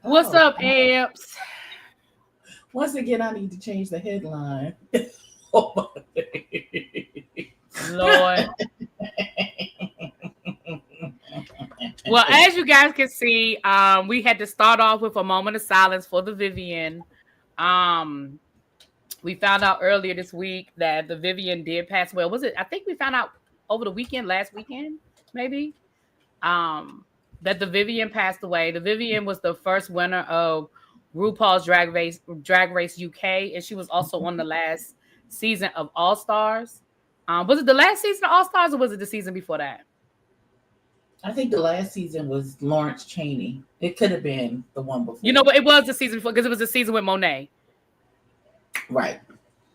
What's Oh, up, Amps? once again, I need to change the headline. Oh, Lord. Well, as you guys can see, we had to start off with a moment of silence for the Vivienne. Um, we found out earlier this week that the Vivienne did pass away. Was it? I think we found out over the weekend, last weekend, maybe. That the Vivienne passed away. The Vivienne was the first winner of RuPaul's Drag Race UK, and she was also on the last season of All Stars. Was it the last season of All Stars, or was it the season before that? I think the last season was Lawrence Cheney. It could have been the one You know before. what? It was the season before because it was the season with Monet, Right.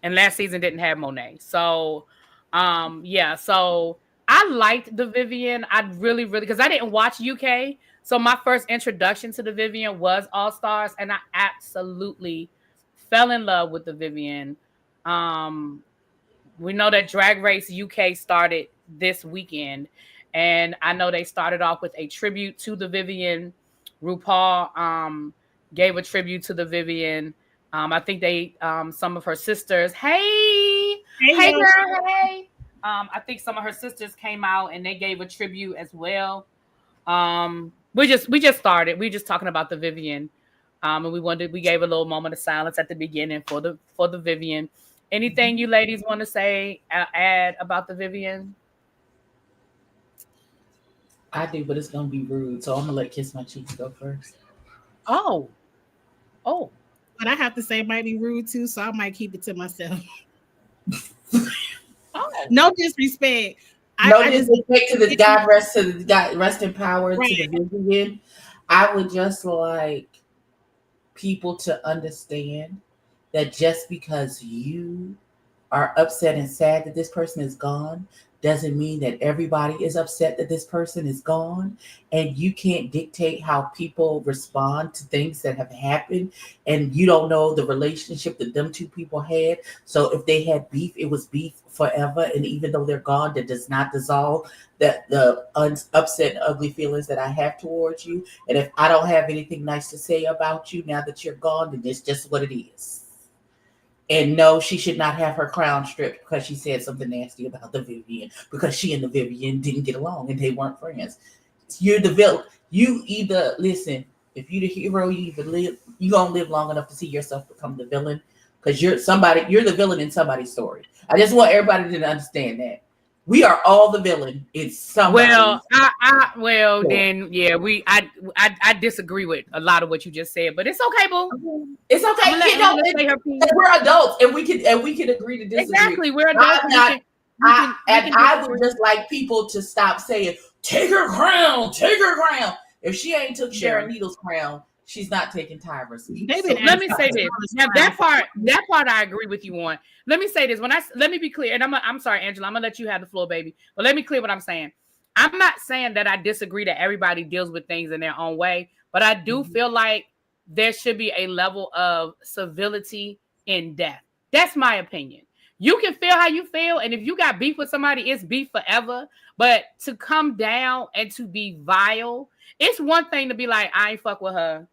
and last season didn't have Monet. So, yeah. So I liked the Vivienne. I really, really because I didn't watch UK. So my first introduction to the Vivienne was All Stars, and I absolutely fell in love with the Vivienne. Um, we know that Drag Race UK started this weekend, and I know they started off with a tribute to the Vivienne. RuPaul gave a tribute to the Vivienne. I think they some of her sisters. Hey, Hey, hey, yo. girl, hey. I think some of her sisters came out and they gave a tribute as well. We just started. We just talking about the Vivienne. And we gave a little moment of silence at the beginning for the Vivienne. Anything you ladies want to say, add about the Vivienne? I do, but it's gonna be rude, so I'm gonna let Kiss My Cheeks go first. Oh, oh, What I have to say might be rude too, so I might keep it to myself. oh. No disrespect. No I just disrespect to the God rest in power to the right. Vivian. I would just like people to understand that just because you are upset and sad that this person is gone doesn't mean that everybody is upset that this person is gone. And you can't dictate how people respond to things that have happened. And you don't know the relationship that them two people had. So if they had beef, it was beef forever. And even though they're gone, that does not dissolve that the upset and ugly feelings that I have towards you. And if I don't have anything nice to say about you now that you're gone, then it's just what it is. And no, she should not have her crown stripped because she said something nasty about the Vivienne because she and the Vivienne didn't get along and they weren't friends. You're the villain. You either listen. If you're the hero, you either live. You gonna live long enough to see yourself become the villain because you're somebody. You're the villain in somebody's story. I just want everybody to understand that we are all the villain in Well, somebody's story. then yeah, I disagree with a lot of what you just said, but it's okay, boo. It's okay. I'm gonna let say her piece. We're adults and we can agree to disagree. Exactly, we're adults. I'm not. I would Disagree. just like people to stop saying, "Take her crown, take her crown." If she ain't took Sharon Needle's crown, she's not taking Tyra's. They've So been Let me asking say for this. Tyra's Now crown. that part I agree with you on. Let me say this. Let me be clear, and I'm sorry, Angela. I'm gonna let you have the floor, baby. But let me clear what I'm saying. I'm not saying that I disagree that everybody deals with things in their own way, but I do feel like there should be a level of civility in death. That's my opinion. You can feel how you feel, and if you got beef with somebody, it's beef forever. But to come down and to be vile, it's one thing to be like, I ain't fuck with her,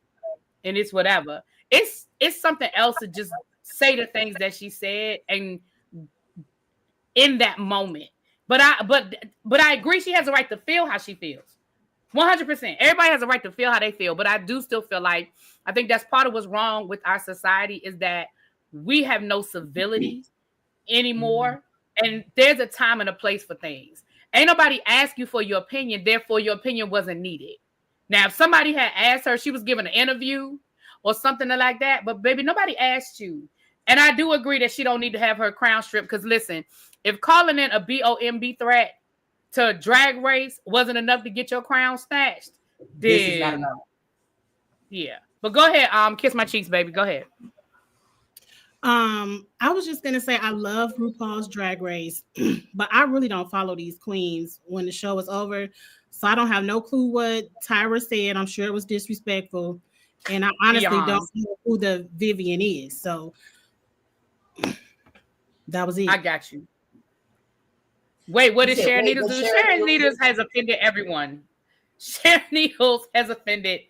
and it's whatever. It's something else to just say the things that she said and in that moment. But I agree she has a right to feel how she feels. 100%. Everybody has a right to feel how they feel, but I do still feel like I think that's part of what's wrong with our society is that we have no civility anymore, and there's a time and a place for things. Ain't nobody asked you for your opinion, therefore your opinion wasn't needed. Now, if somebody had asked her, she was giving an interview or something like that, but baby, nobody asked you. And I do agree that she don't need to have her crown stripped because listen, if calling in a BOMB threat to a drag race wasn't enough to get your crown snatched, this is not then enough. yeah. But go ahead, kiss my cheeks, baby. Go ahead. I was just gonna say I love RuPaul's Drag Race, but I really don't follow these queens when the show is over. So I don't have no clue what Tyra said. I'm sure it was disrespectful. And I honestly don't Beyond. know who the Vivienne is. So that was it. I got you. Wait, what You did said, Sharon wait, Needles what do? Sharon Sharon Needles Needles has offended everyone. Sharon Needles has offended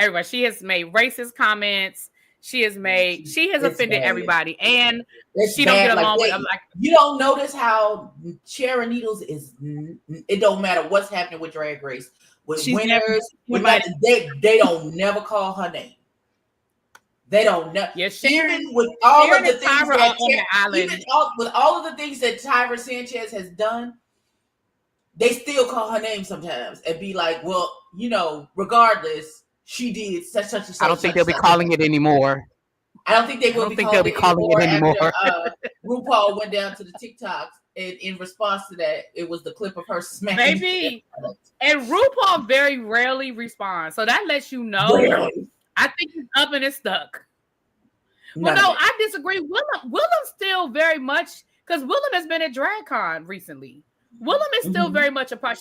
everybody. She has made racist comments. She has offended bad. everybody, and It's she don't bad. get along Like, with. Like, you don't notice how Sharon Needles is. It don't matter what's happening with Drag Race, with winners, with that, they don't never call her name. They don't know. Yeah, Sharon, even with all Sharon of the things Tyra that on the island, with all of the things that Tyra Sanchez has done, they still call her name sometimes and be like, "Well, you know, regardless, she did such and such." I don't think they'll be calling it anymore. I don't think they will be calling it anymore. After RuPaul went down to the TikToks, and in response to that, it was the clip of her smacking. Baby, and RuPaul very rarely responds, so that lets you know. Rarely. I think it's up and it's stuck. Well, no, I disagree. Willem still very much, because Willem has been at DragCon recently. Willem is still very much a part.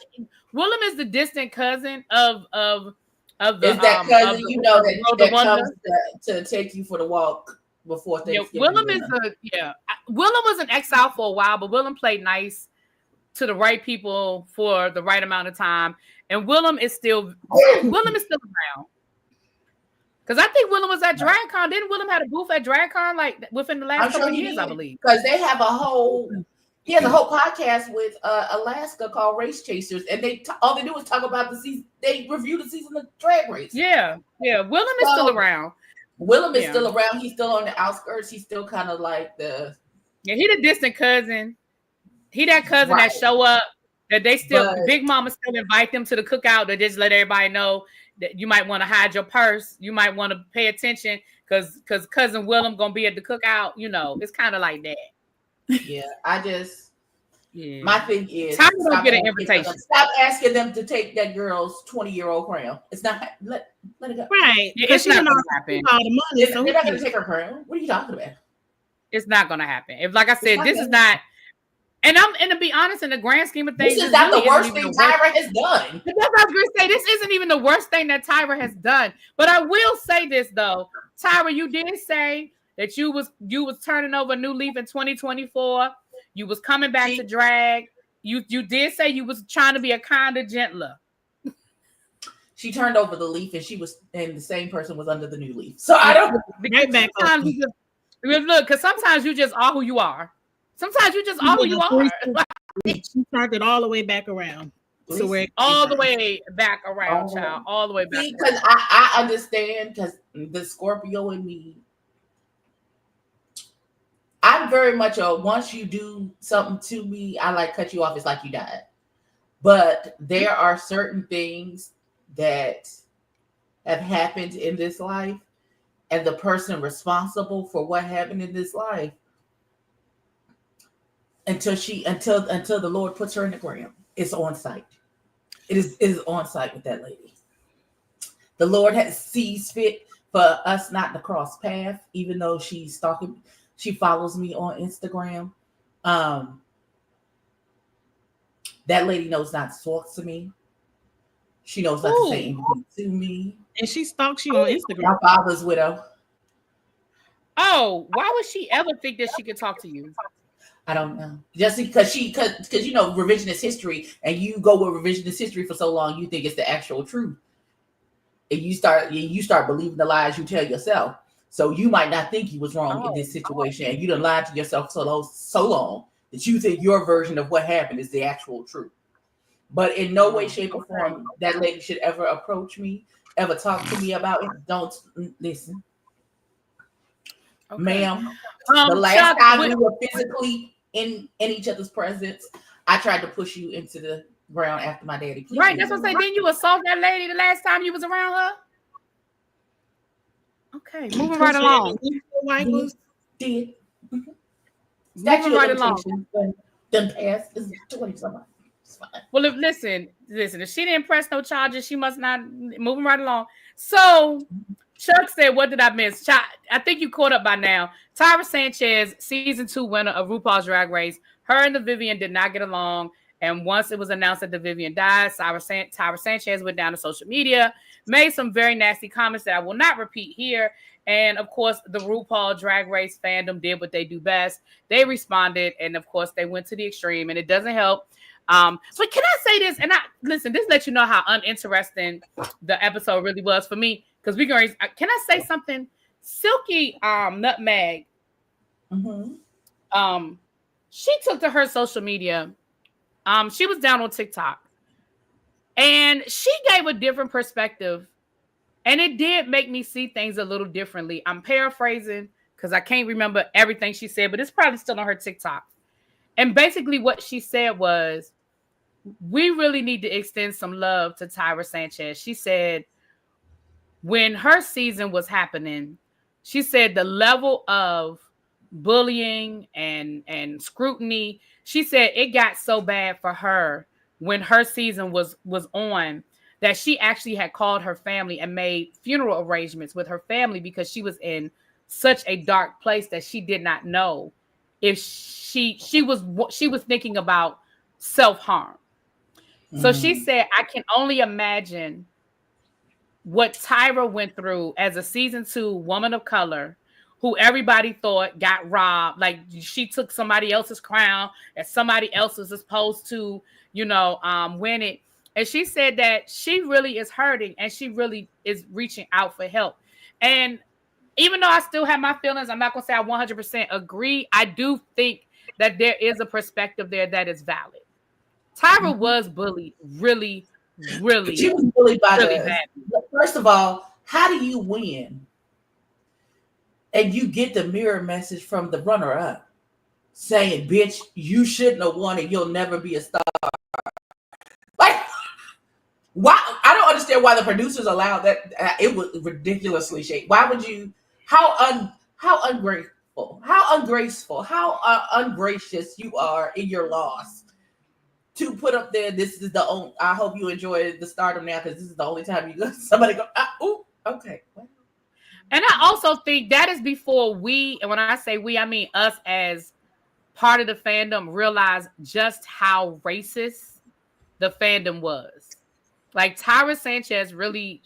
Willem is the distant cousin of the. Is that cousin you know that comes to take you for the walk before Thanksgiving? Yeah, Willem is Willem was in exile for a while, but Willem played nice to the right people for the right amount of time, and Willem is still around. Because I think Willem was at DragCon. Didn't Willem have a booth at DragCon like within the last couple of years, I believe? Because he has a whole podcast with Alaska called Race Chasers, and all they do is talk about the season. They review the season of Drag Race. Yeah. Willem is still around. Willem is still around. He's still on the outskirts. He's still kind of like the. Yeah, he the distant cousin. He that cousin that show up that they still Big Mama still invite them to the cookout to just let everybody know that you might want to hide your purse. You might want to pay attention because cousin Willem gonna be at the cookout. You know, it's kind of like that. Yeah, my thing is Tyra don't get an invitation. Stop asking them to take that girl's 20-year-old crown. It's not let it go. Right. Yeah, it's not gonna happen. All the money, so they're not gonna take her crown. What are you talking about? It's not gonna happen. If, like I said, this is not. And to be honest, in the grand scheme of things, this is not the worst thing Tyra has done. That's what I was gonna say. This isn't even the worst thing that Tyra has done. But I will say this though, Tyra, you did say that you was turning over a new leaf in 2024. You was coming back to drag. You did say you was trying to be a kinder, gentler. She turned over the leaf, and the same person was under the new leaf. So I don't. Look, because sometimes you just are who you are. Sometimes you just are who you are. She turned it all the way back around. So we're all the way back around, child. All the way back. Because I understand, because the Scorpio in me, I'm very much once you do something to me, I like cut you off. It's like you died. But there are certain things that have happened in this life, and the person responsible for what happened in this life, until the Lord puts her in the ground, it's on site. It is on site with that lady. The Lord sees fit for us not to cross paths, even though she's stalking. She follows me on Instagram. That lady knows not to talk to me. She knows not to say anything to me. And she stalks you on Instagram. My father's widow. Oh, why would she ever think that she could talk to you? I don't know. Just because you know revisionist history, and you go with revisionist history for so long, you think it's the actual truth, and you start believing the lies you tell yourself. So you might not think you was wrong in this situation, and you done lied to yourself so long that you think your version of what happened is the actual truth. But in no way, shape, or form that lady should ever approach me, ever talk to me about it. Don't listen. Okay. Ma'am, the last time we were physically in each other's presence, I tried to push you into the ground after my daddy. Please, right, that's what I'm saying. Didn't you assault that lady the last time you was around her? Okay, moving right along. Did. Moving right along. Done passed. It's 20-something. It's fine. Well, listen. If she didn't press no charges, she must not. Moving right along. So Chuck said, "What did I miss?" I think you caught up by now. Tyra Sanchez, season 2 winner of RuPaul's Drag Race. Her and the Vivienne did not get along. And once it was announced that the Vivienne died, Tyra Sanchez went down to social media, made some very nasty comments that I will not repeat here. And of course, the RuPaul Drag Race fandom did what they do best. They responded, and of course, they went to the extreme, and it doesn't help. So can I say this? And listen, this lets you know how uninteresting the episode really was for me. because we can. Can I say something? Silky Nutmeg. Mm-hmm. She took to her social media. She was down on TikTok, and she gave a different perspective, and it did make me see things a little differently. I'm paraphrasing because I can't remember everything she said, but it's probably still on her TikTok. And basically, what she said was, we really need to extend some love to Tyra Sanchez. She said, when her season was happening, she said the level of bullying and scrutiny, she said it got so bad for her when her season was on that she actually had called her family and made funeral arrangements with her family because she was in such a dark place that she did not know if she was thinking about self-harm. So she said, I can only imagine what Tyra went through as a season 2 woman of color who everybody thought got robbed. Like she took somebody else's crown and somebody else was supposed to, win it. And she said that she really is hurting and she really is reaching out for help. And even though I still have my feelings, I'm not going to say I 100% agree. I do think that there is a perspective there that is valid. Tyra was bullied really, really. She was bullied by really bad. First of all, how do you win? And you get the mirror message from the runner-up saying, bitch, you shouldn't have won and you'll never be a star. Like, why? I don't understand why the producers allowed that. It was ridiculously shady. Why would you? How ungrateful, how ungraceful, how ungracious you are in your loss to put up there. This is the only. I hope you enjoy the stardom now because this is the only time you go. Somebody go. Oh, okay. And I also think that is before we, and when I say we, I mean us as part of the fandom, realize just how racist the fandom was. Like Tyra Sanchez really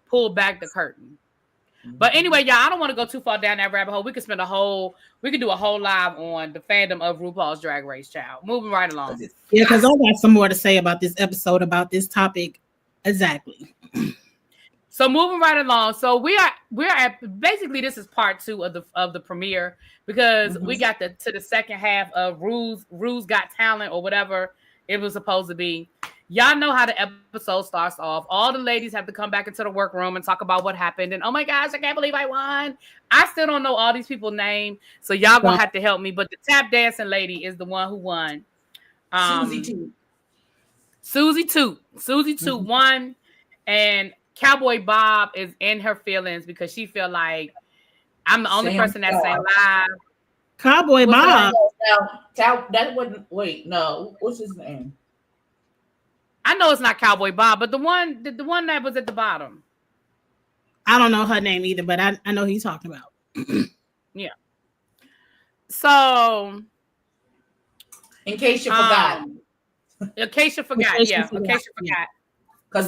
pulled back the curtain. But anyway, y'all, I don't want to go too far down that rabbit hole. We could do a whole live on the fandom of RuPaul's Drag Race, child. Moving right along. Yeah, because I got some more to say about this episode, about this topic. Exactly. So moving right along. So we're at basically this is part 2 of the premiere because we got to the second half of Ru's Got Talent or whatever it was supposed to be. Y'all know how the episode starts off. All the ladies have to come back into the workroom and talk about what happened. And oh my gosh, I can't believe I won. I still don't know all these people's names, so y'all gonna have to help me. But the tap dancing lady is the one who won. Susie Toot won, and Cowboy Bob is in her feelings because she feel like I'm the only person that sang live. Cowboy Bob. That wasn't. Wait, no. What's his name? I know it's not Cowboy Bob, but the one that was at the bottom. I don't know her name either, but I know who he's talking about. Yeah. So, in case you forgot. In case you forgot. Because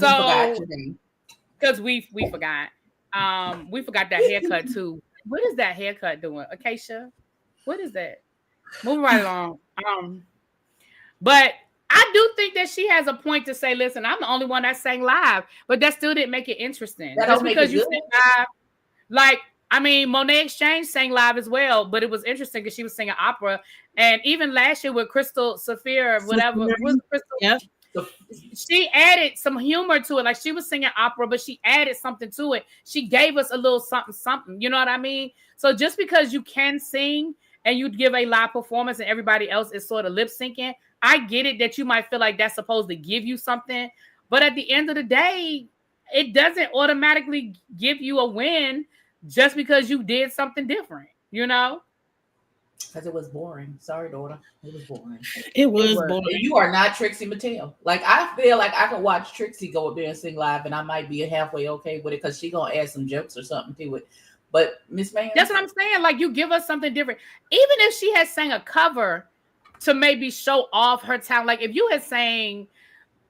we forgot your name. Because we forgot. We forgot that haircut too. What is that haircut doing, Acacia? What is that? Moving right along. But I do think that she has a point to say, listen, I'm the only one that sang live, but that still didn't make it interesting. Just because you sang live, like, I mean, Monet Exchange sang live as well, but it was interesting because she was singing opera. And even last year with Crystal Saphir, whatever, Crystal, yep. She added some humor to it. Like she was singing opera, but she added something to it. She gave us a little something. You know what I mean? So just because you can sing and you give a live performance and everybody else is sort of lip syncing, I get it that you might feel like that's supposed to give you something. But at the end of the day, it doesn't automatically give you a win just because you did something different, you know? Because it was boring. Sorry, daughter. It was boring. It was boring. You are not Trixie Mattel. Like, I feel like I could watch Trixie go up there and sing live and I might be halfway okay with it because she going to add some jokes or something to it. But Miss Man. That's what I'm saying. Like, you give us something different. Even if she had sang a cover to maybe show off her talent. Like, if you had sang,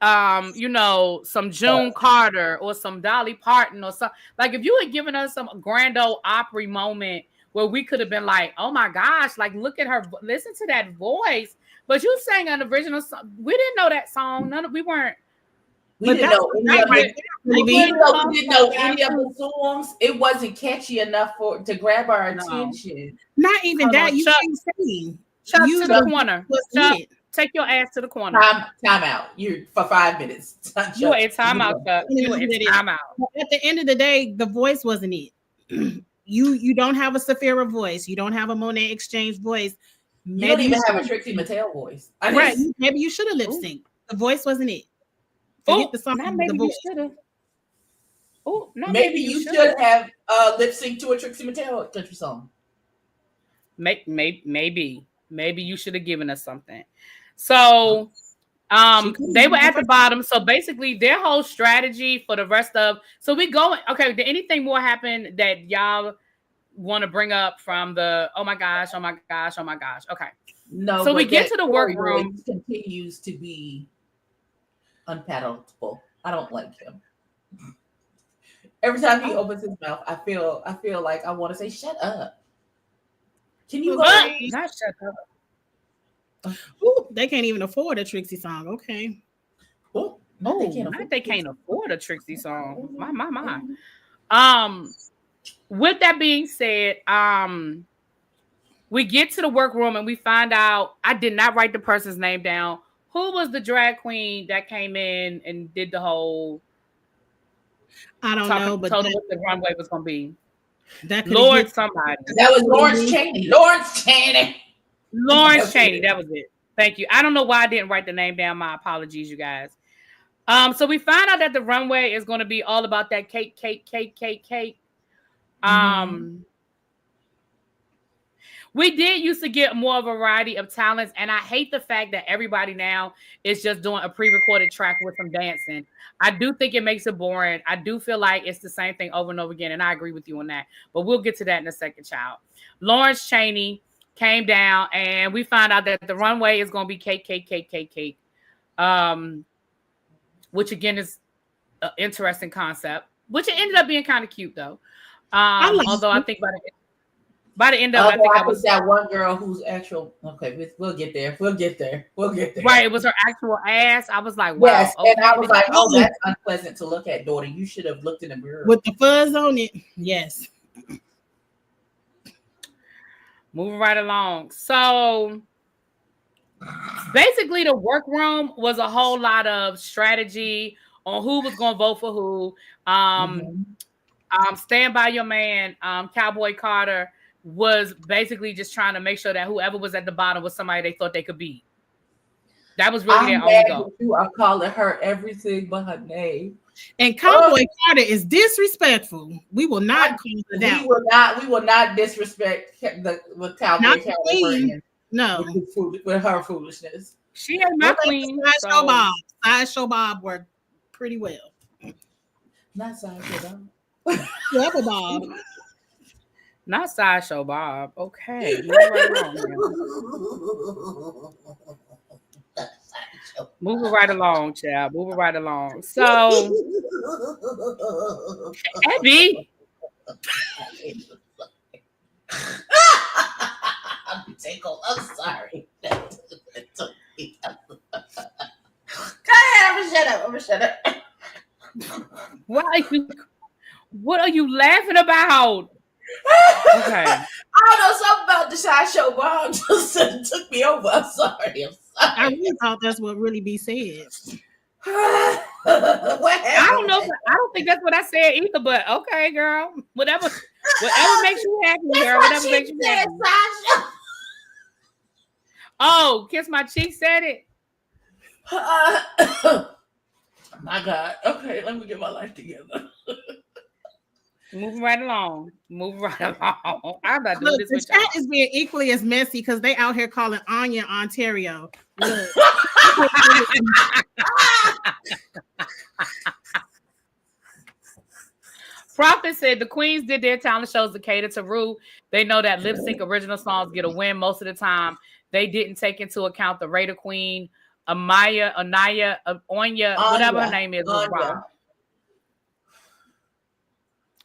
some June Carter or some Dolly Parton or something. Like, if you had given us some Grand Ole Opry moment where we could have been like, oh my gosh, like, look at her, listen to that voice. But you sang an original song. We didn't know that song. We weren't We didn't know any of it. We didn't know any of the songs. It wasn't catchy enough to grab our attention. Not even that. You can't sing. Chuck to the corner. Chuck, take your ass to the corner. Time out. You're for 5 minutes. You a time out, Chuck. You a time out. At the end of the day, the voice wasn't it. You don't have a Saphira voice. You don't have a Monet X Change voice. You don't even have a Trixie Mattel voice. Right. Maybe you should have lip synced. The voice wasn't it. Oh, maybe you should have. Oh, maybe you should have lip synced to a Trixie Mattel country song. Maybe you should have given us something. So they were at the bottom. So basically their whole strategy for the rest of we go. Okay, did anything more happen that y'all want to bring up from the oh my gosh? Okay. No. So we get to the workroom. Continues to be unpalatable. I don't like him. Every time he opens his mouth, I feel like I want to say, "Shut up." Can you go? Not shut up. Ooh, they can't even afford a Trixie song. Okay. They can't afford a Trixie song. My. With that being said, we get to the workroom and we find out I did not write the person's name down. Who was the drag queen that came in and did the whole? I don't know, but told them what the runway was going to be. Somebody. That was Lawrence Chaney. Lawrence Chaney. That was it. Thank you. I don't know why I didn't write the name down. My apologies, you guys. So we find out that the runway is going to be all about that cake. We did used to get more of a variety of talents, and I hate the fact that everybody now is just doing a pre-recorded track with some dancing. I do think it makes it boring. I do feel like it's the same thing over and over again, and I agree with you on that. But we'll get to that in a second, child. Lawrence Chaney came down, and we found out that the runway is going to be cake. Which again is an interesting concept, which it ended up being kind of cute though. Although I think by the end of it, I was that one girl who's actual. Okay, we'll get there. Right, it was her actual ass. I was like, wow. Yes, okay. And I was like, oh, that's unpleasant to look at, daughter. You should have looked in the mirror with the fuzz on it. Yes. Moving right along. So basically, the workroom was a whole lot of strategy on who was going to vote for who. Stand by your man, Cowboy Carter, was basically just trying to make sure that whoever was at the bottom was somebody they thought they could beat. That was really their only goal. You are calling her everything but her name. And Cowboy Carter is disrespectful. We will not call her that. We will not disrespect the Cowboy Carter. No, with her foolishness. She ain't my queen. Sideshow Bob worked pretty well. Not Sideshow Bob. Clever Bob. Not Sideshow Bob. Okay. Moving right along, child. Moving right along. So, Abby. I'm tickled. I'm sorry. Go ahead. I'm gonna shut up. What are you laughing about? Okay. I don't know, something about the Sideshow Bob just took me over. I'm sorry. I really thought that's what really be said. I don't know. I don't think that's what I said either. But okay, girl. Whatever makes you happy, girl. Whatever makes you happy. Oh, Kiss My Cheek said it. My God. Okay, let me get my life together. Moving right along. I'm about to do this. The chat is being equally as messy because they out here calling Anya Ontario. Look. Prophet said the queens did their talent shows to cater to Ru. They know that lip sync original songs get a win most of the time. They didn't take into account the Raider Queen, Onya, whatever her name is.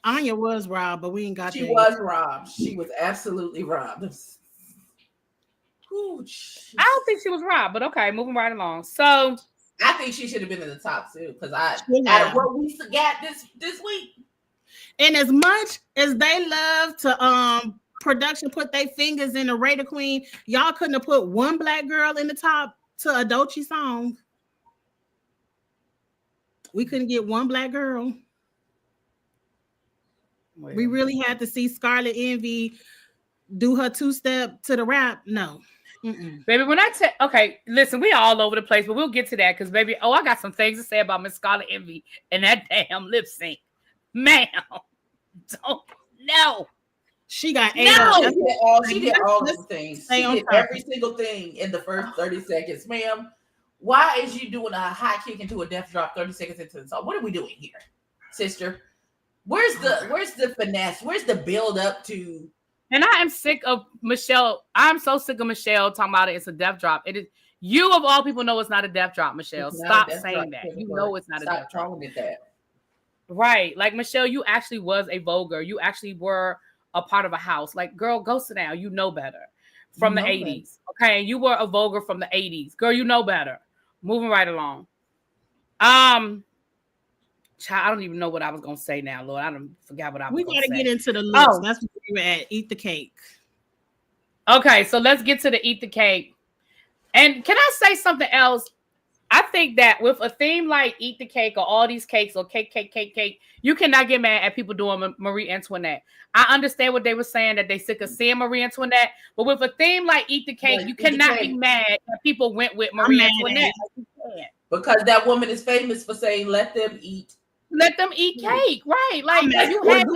Anya was robbed, but we ain't got. She was robbed. She was absolutely robbed. I don't think she was robbed, but okay, moving right along. So I think she should have been in the top two because out Yeah. of what we got this week. And as much as they love to production put their fingers in the Raider Queen, y'all couldn't have put one black girl in the top to a Doechii song. We couldn't get one black girl. Well, we really had to see Scarlet Envy do her two-step to the rap. No. Mm-mm. Baby, when okay, listen, we all over the place, but we'll get to that because, baby, I got some things to say about Miss Scarlet Envy and that damn lip sync. Ma'am, don't know. She got She did all those things. She did every single thing in the first 30 seconds. Ma'am, why is you doing a high kick into a death drop 30 seconds into the song? What are we doing here, sister? Where's the finesse? Where's the build up to? And I am sick of Michelle. I'm so sick of Michelle talking about it's a death drop. It is. You of all people know it's not a death drop, Michelle. Stop saying that. You know it's not a death drop. Right. Like, Michelle, you actually was a Voguer. You actually were a part of a house. Like, girl, go sit down. You know better. From the 80s. Okay. You were a Voguer from the 80s. Girl, you know better. Moving right along. Child, I don't even know what I was gonna say now, Lord. I don't forget what I was gonna say. We gotta get into the looks. That's where we were at. Eat the cake. Okay, so let's get to the eat the cake. And can I say something else? I think that with a theme like Eat the Cake or all these cakes or cake, you cannot get mad at people doing Marie Antoinette. I understand what they were saying, that they sick of seeing Marie Antoinette, but with a theme like Eat the Cake, you cannot be mad that people went with Marie Antoinette. Because that woman is famous for saying, let them eat cake, right? Like, you had to at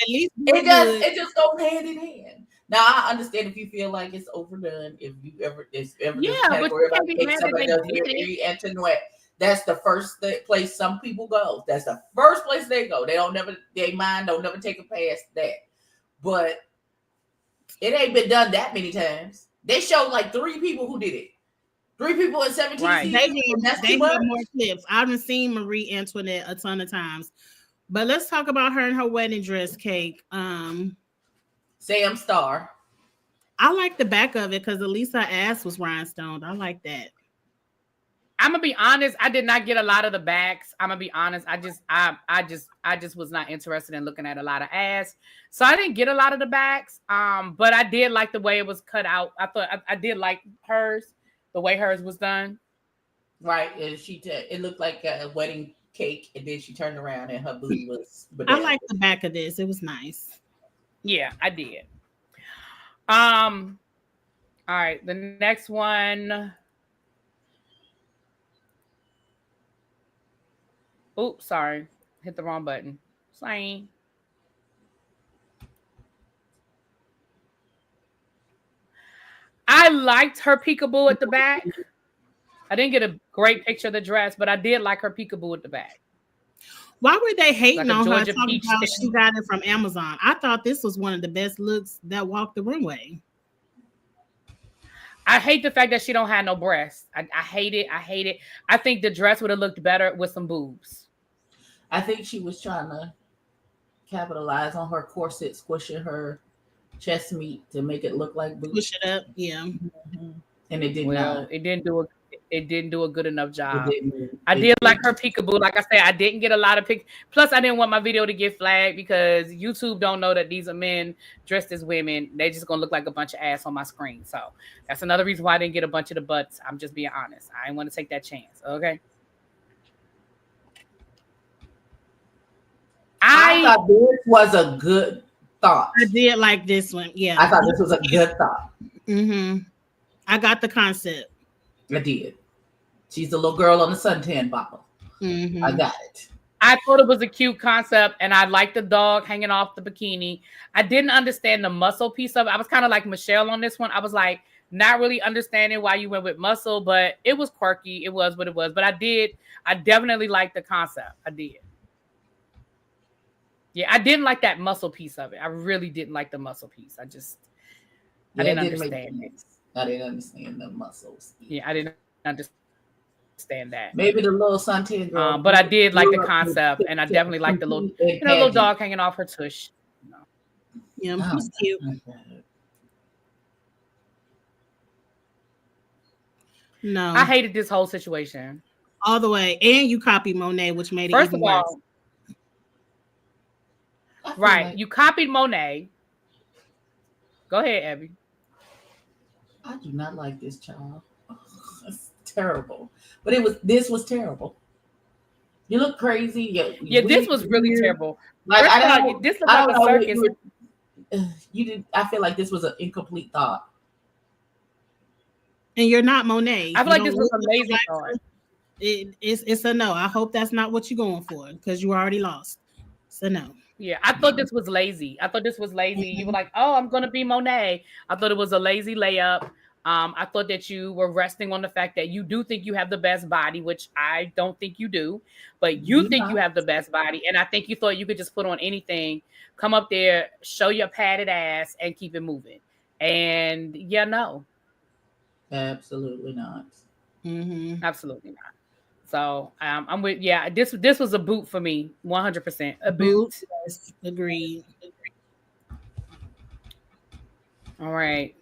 least it just goes hand in hand. Now I understand if you feel like it's overdone, if category about cake, somebody does Marie Antoinette, that's the first place some people go. That's the first place they go. Their mind don't never take it past that. But it ain't been done that many times. They showed like 3 people who did it. 3 people in 17 right. They did more clips. I've seen Marie Antoinette a ton of times. But let's talk about her and her wedding dress cake. Sam Star. I like the back of it because at least her ass was rhinestoned. I like that. I'm gonna be honest. I did not get a lot of the backs. I'm gonna be honest. I just was not interested in looking at a lot of ass, so I didn't get a lot of the backs. But I did like the way it was cut out. I thought I did like hers. The way hers was done. Right. And it looked like a wedding cake, and then she turned around and her booty was. I like the back of this. It was nice. Yeah, I did. All right. The next one. Oops, sorry. Hit the wrong button. Sorry. I liked her peekaboo at the back. I didn't get a great picture of the dress, but I did like her peekaboo at the back. Why were they hating on her talking about she got it from Amazon? I thought this was one of the best looks that walked the runway. I hate the fact that she don't have no breasts. I hate it. I hate it. I think the dress would have looked better with some boobs. I think she was trying to capitalize on her corset squishing her chest meat to make it look like boobs. Push it up, yeah. Mm-hmm. And it did not. It didn't do a good enough job. I did like her peekaboo. Like I said, I didn't get a lot of pics. Plus, I didn't want my video to get flagged because YouTube don't know that these are men dressed as women. They're just gonna look like a bunch of ass on my screen. So that's another reason why I didn't get a bunch of the butts. I'm just being honest. I didn't want to take that chance. Okay. I thought this was a good thought. I did like this one. Yeah. I thought this was a good thought. Mm-hmm. I got the concept. I did. She's a little girl on the suntan bottle. Mm-hmm. I got it. I thought it was a cute concept, and I liked the dog hanging off the bikini. I didn't understand the muscle piece of it. I was kind of like Michelle on this one. I was like, not really understanding why you went with muscle, but it was quirky. It was what it was. But I definitely liked the concept. I did. Yeah, I didn't like that muscle piece of it. I really didn't like the muscle piece. I didn't understand it. I didn't understand the muscles. Yeah, I didn't understand that. Maybe the little suntan girl. But I did like the concept, and I definitely liked the little dog hanging off her tush. Yeah, it was cute. No, I hated this whole situation. all the way. And you copied Monet, which made it First even of worse. all, right, you copied Monet. Go ahead, Abby. I do not like this child. It's terrible. But this was terrible. You look crazy. Yeah, this was really terrible. Like this looked like a circus. You did. I feel like this was an incomplete thought. And you're not Monet. I feel like this was a lazy thought. It's a no. I hope that's not what you're going for because you already lost. So no. Yeah, I thought this was lazy. You were like, oh, I'm gonna be Monet. I thought it was a lazy layup. I thought that you were resting on the fact that you do think you have the best body, which I don't think you do, but you think you have the best body. And I think you thought you could just put on anything, come up there, show your padded ass, and keep it moving. And yeah, no. Absolutely not. Mm-hmm. Absolutely not. So I'm with, yeah, this was a boot for me, 100%. A boot. Yes, agreed. All right.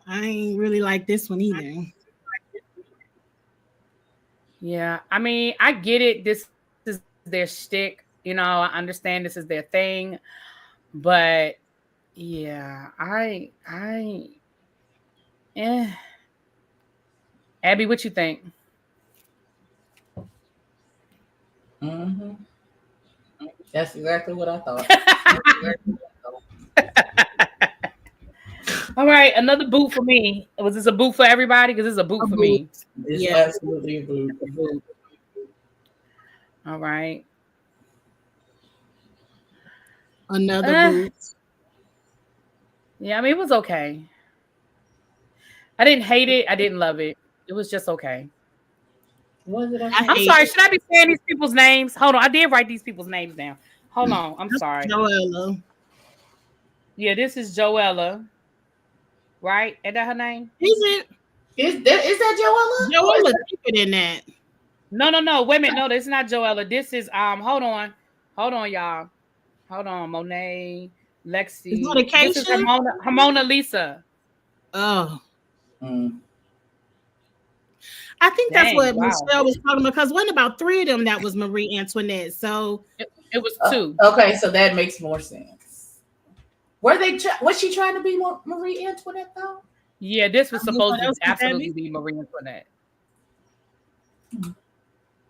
I ain't really like this one either. Yeah, I mean, I get it. This is their shtick. You know, I understand this is their thing. But yeah, Abby, what you think? Mm-hmm. That's exactly what I thought. All right, another boot for me. Was this a boot for everybody? Because this is a boot for me. It's absolutely a boot. All right. Another boot. Yeah, I mean, it was okay. I didn't hate it. I didn't love it. It was just okay. Was it okay? I'm sorry. Should I be saying these people's names? Hold on. I did write these people's names down. Hold on. I'm sorry. Joella. Yeah, this is Joella. Right? Is that her name? Is it? Is that Joella? Joella deeper than that. No. Wait a minute. No, this is not Joella. This is hold on, y'all. Hold on, Monet, Lexi. Is that Acacia? This is Ramona Lisa. Oh. Mm. I think that's what Michelle was talking about because wasn't about 3 of them that was Marie Antoinette. So it was 2. Okay, so that makes more sense. Was she trying to be Marie Antoinette though? Yeah, this was supposed to absolutely be Marie Antoinette.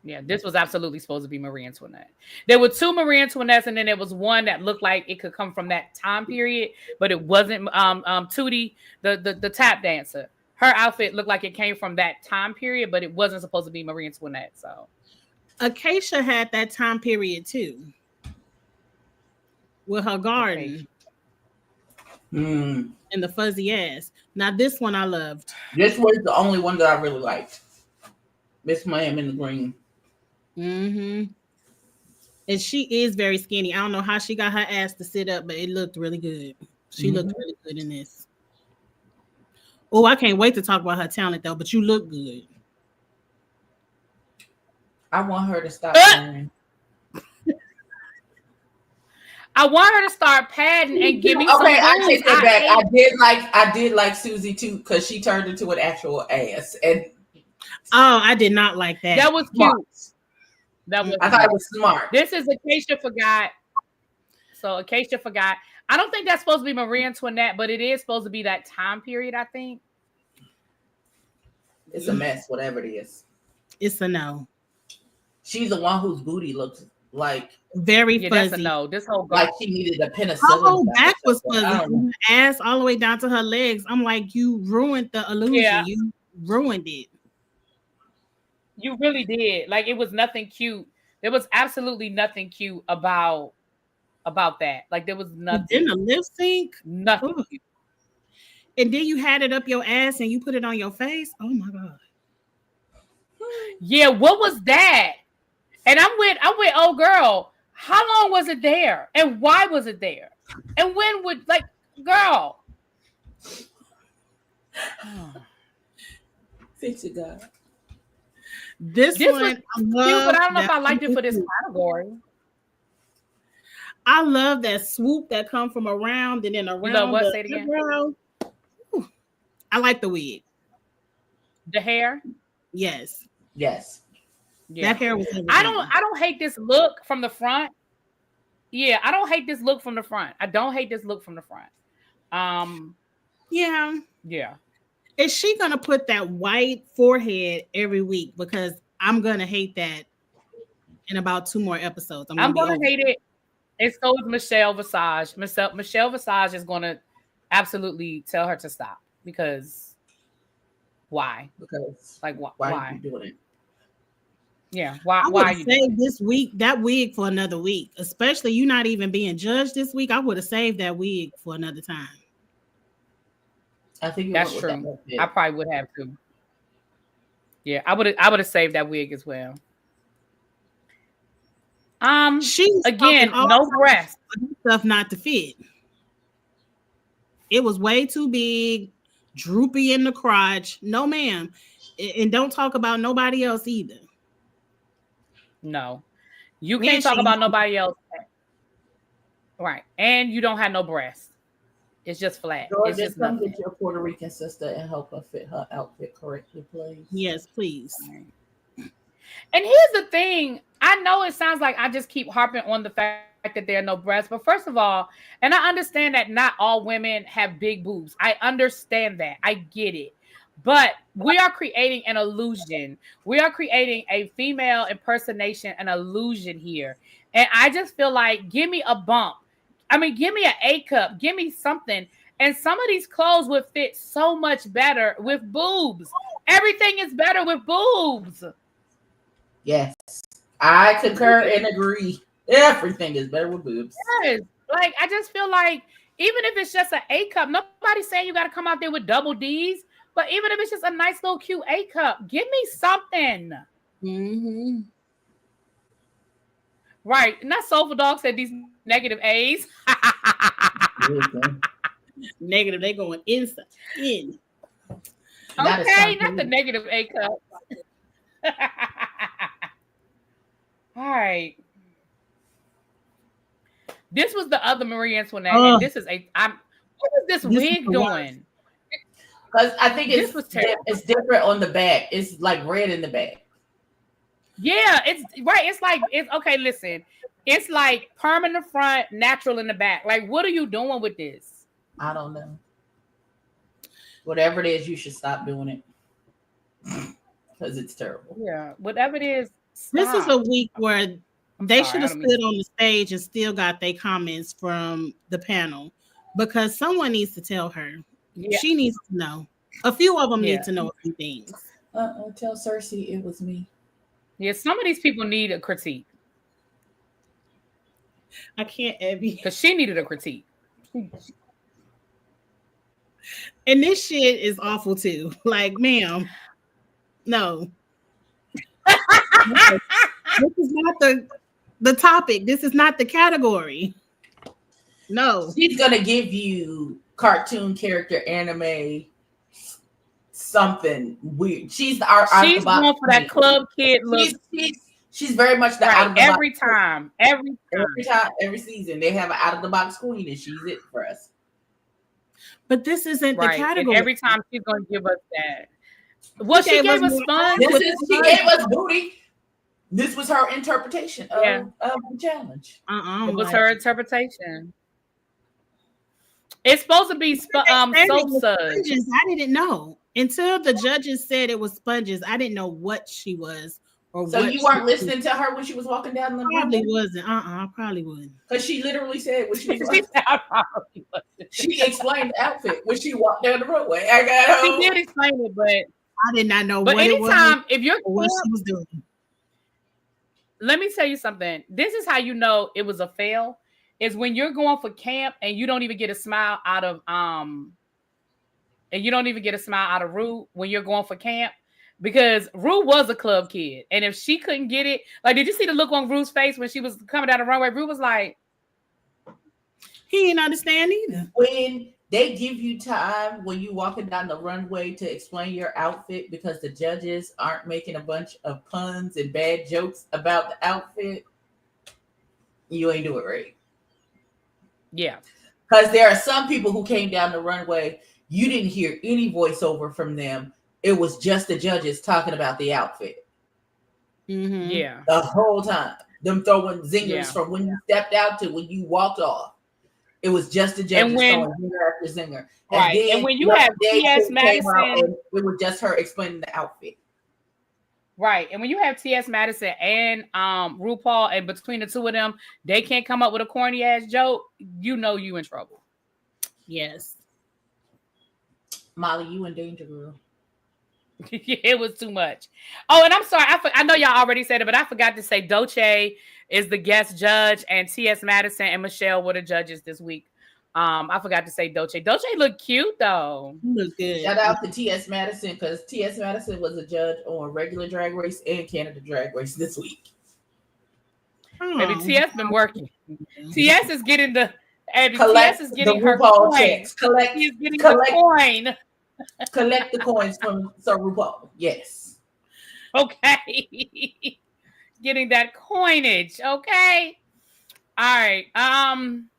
Yeah, this was absolutely supposed to be Marie Antoinette. There were 2 Marie Antoinettes, and then there was one that looked like it could come from that time period, but it wasn't. Tootie, the tap dancer, her outfit looked like it came from that time period, but it wasn't supposed to be Marie Antoinette. So, Acacia had that time period too, with her garden and the fuzzy ass. Now this one I loved. This was the only one that I really liked. Miss Ma'am in the green. Mm-hmm. And she is very skinny. I don't know how she got her ass to sit up, but it looked really good. She looked really good in this. Oh, I can't wait to talk about her talent though, but you look good. I want her to stop wearing. I want her to start padding and give me some Okay, I take that back. I did like Susie too because she turned into an actual ass. And I did not like that. That was cute. I thought it was smart. This is Acacia Forgot. So Acacia Forgot. I don't think that's supposed to be Marie Antoinette, but it is supposed to be that time period, I think. It's a mess, whatever it is. It's a no. She's the one whose booty looks like very fuzzy. That's a no. This whole like she needed a penicillin. Her whole back was fuzzy. Her ass all the way down to her legs. I'm like, you ruined the illusion. Yeah. You ruined it. You really did. Like it was nothing cute. There was absolutely nothing cute about that. Like there was nothing. In the lip sync, nothing. Cute. And then you had it up your ass and you put it on your face. Oh my god. Yeah, what was that? And I'm with old girl. How long was it there? And why was it there? And when would girl? Fix it, God. This one was cute, but I don't know if I liked it for this category. I love that swoop that come from around and then around. You know what? Say it again. I like the wig. The hair. Yes. Yes. Yeah. That hair was everything. I don't hate this look from the front. Yeah, I don't hate this look from the front. I don't hate this look from the front. Yeah. Yeah. Is she gonna put that white forehead every week? Because I'm gonna hate that in about 2 more episodes. I'm gonna hate it. And so is Michelle Visage. Michelle Visage is gonna absolutely tell her to stop because why? Because like why are you doing it? Yeah, why I are would you save this week, that wig for another week, especially you not even being judged this week. I would have saved that wig for another time. I think that's true. I probably would have to. Yeah, I would have saved that wig as well. She's again, no breast. Stuff not to fit. It was way too big, droopy in the crotch. No, ma'am. And don't talk about nobody else either. No, you can't talk about nobody else. Right, and you don't have no breasts. It's just flat. Georgia, it's just come nothing. get your Puerto Rican sister and help her fit her outfit correctly, please. Yes, please. Right. And here's the thing. I know it sounds like I just keep harping on the fact that there are no breasts, but first of all, and I understand that not all women have big boobs. I understand that. I get it. But we are creating an illusion. We are creating a female impersonation, an illusion here. And I just feel like, give me a bump. I mean, give me an A cup. Give me something. And some of these clothes would fit so much better with boobs. Everything is better with boobs. Yes. I concur and agree. Everything is better with boobs. Yes. Like, I just feel like, even if it's just an A cup, nobody's saying you got to come out there with double D's. But even if it's just a nice little cute A cup, give me something. Mm-hmm. Right. Not Soulful Dog said these negative A's. Negative, they going inside. In. Okay, not the negative A cup. All right. This was the other Marie Antoinette, and this is what is this wig doing? Because I think it's different on the back. It's like red in the back. Yeah, it's right. It's like okay. Listen, it's like perm in the front, natural in the back. Like, what are you doing with this? I don't know. Whatever it is, you should stop doing it because it's terrible. Yeah, whatever it is. Stop. This is a week where they should have stood on the stage and still got their comments from the panel because someone needs to tell her. Yeah. She needs to know. A few of them need to know a few things. Tell Cersei it was me. Yeah, some of these people need a critique. I can't, Abby. Because she needed a critique. And this shit is awful too. Like, ma'am, no. This is not the topic. This is not the category. No. She's going to give you cartoon character, anime, something weird. She's going for that club kid look. She's very much the out of the every box time. Every season they have an out of the box queen, and she's it for us. But this isn't the category. And every time she's going to give us that. Well, she gave us fun. She gave us booty. This was her interpretation of the challenge. It was her interpretation. It's supposed to be soap suds. I didn't know until the judges said it was sponges. I didn't know what she was. So you weren't listening to her when she was walking down the Probably wasn't. I probably wouldn't. Because she literally said when she was she explained the outfit when she walked down the runway. She did explain it, but I did not know what it was. But anytime, if you're what she was doing. Let me tell you something. This is how you know it was a fail. Is when you're going for camp and you don't even get a smile out of Ru when you're going for camp. Because Ru was a club kid. And if she couldn't get it, like, did you see the look on Ru's face when she was coming down the runway? Ru was like, he didn't understand either. When they give you time when you walking down the runway to explain your outfit because the judges aren't making a bunch of puns and bad jokes about the outfit, you ain't do it right. Yeah. Because there are some people who came down the runway, you didn't hear any voiceover from them. it was just the judges talking about the outfit. Mm-hmm. Yeah. The whole time. Them throwing zingers Yeah. from when you stepped out to when you walked off. It was just the judges throwing zinger after zinger. Right. Then And when you have T.S. Madison, and it was just her explaining the outfit. Right. And when you have T.S. Madison and RuPaul, and between the two of them, they can't come up with a corny ass joke, you know you in trouble. Yes. Molly, you in danger, girl. It was too much. Oh, and I'm sorry. I know y'all already said it, but I forgot to say Dolce is the guest judge, and T.S. Madison and Michelle were the judges this week. I forgot to say Dolce. Dolce looked cute though. Look good. Shout out to T.S. Madison because T.S. Madison was a judge on regular Drag Race and Canada Drag Race this week. Maybe T.S. been working. T.S. is getting the Collect T.S. is getting the her RuPaul coin. checks. Collect the coin. Collect the coins from RuPaul. Yes. Okay. Getting that coinage. Okay. All right.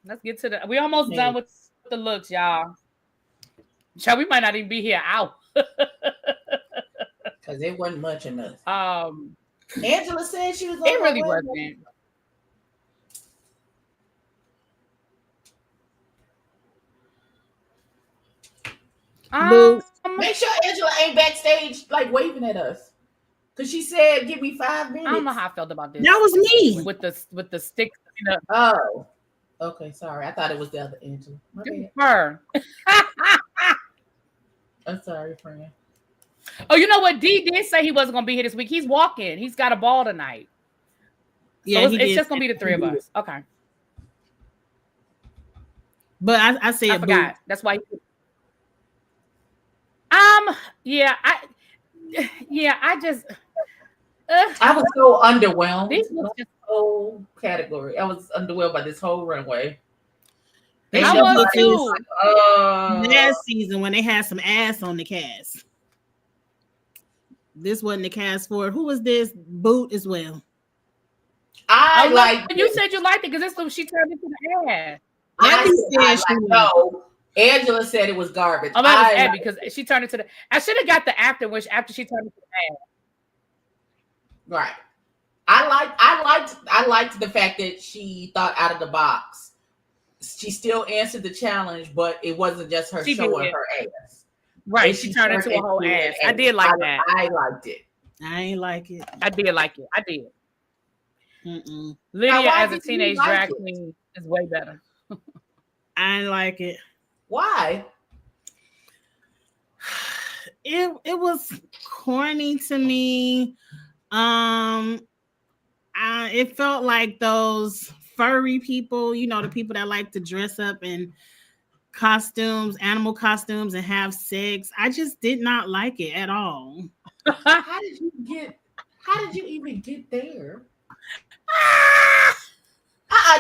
Let's get to we almost done with the looks, y'all. Child, we might not even be here out. Because it wasn't much enough. Angela said she was on it really wasn't. Make sure Angela ain't backstage like waving at us. Because she said, give me 5 minutes. I don't know how I felt about this. That was me. With the stick. Oh. Okay, sorry. I thought it was the other Angela. Her. I'm sorry, friend. Oh, you know what? D did say he wasn't going to be here this week. He's walking. He's got a ball tonight. Yeah, so it's just going to be the three of us. Okay. But I said I forgot. Boo. That's why. I just. I was so underwhelmed. This was this whole category. I was underwhelmed by this whole runway. I was too. Last season when they had some ass on the cast. This wasn't the cast for it. Who was this? Boot as well. I like. You said you liked it because this she turned into the ass. No. Angela said it was garbage. Oh, that was Abby because she turned into the. I should have got the after after she turned into the ass. Right. I liked the fact that she thought out of the box. She still answered the challenge, but it wasn't just her showing her ass. Right. She turned into a whole ass. I did like that. I liked it. I ain't like it. I did like it. I did. Mm-mm. Lydia as a teenage drag queen is way better. I ain't like it. Why? It was corny to me. It felt like those furry people, the people that like to dress up in costumes, animal costumes, and have sex. I just did not like it at all. How did you even get there?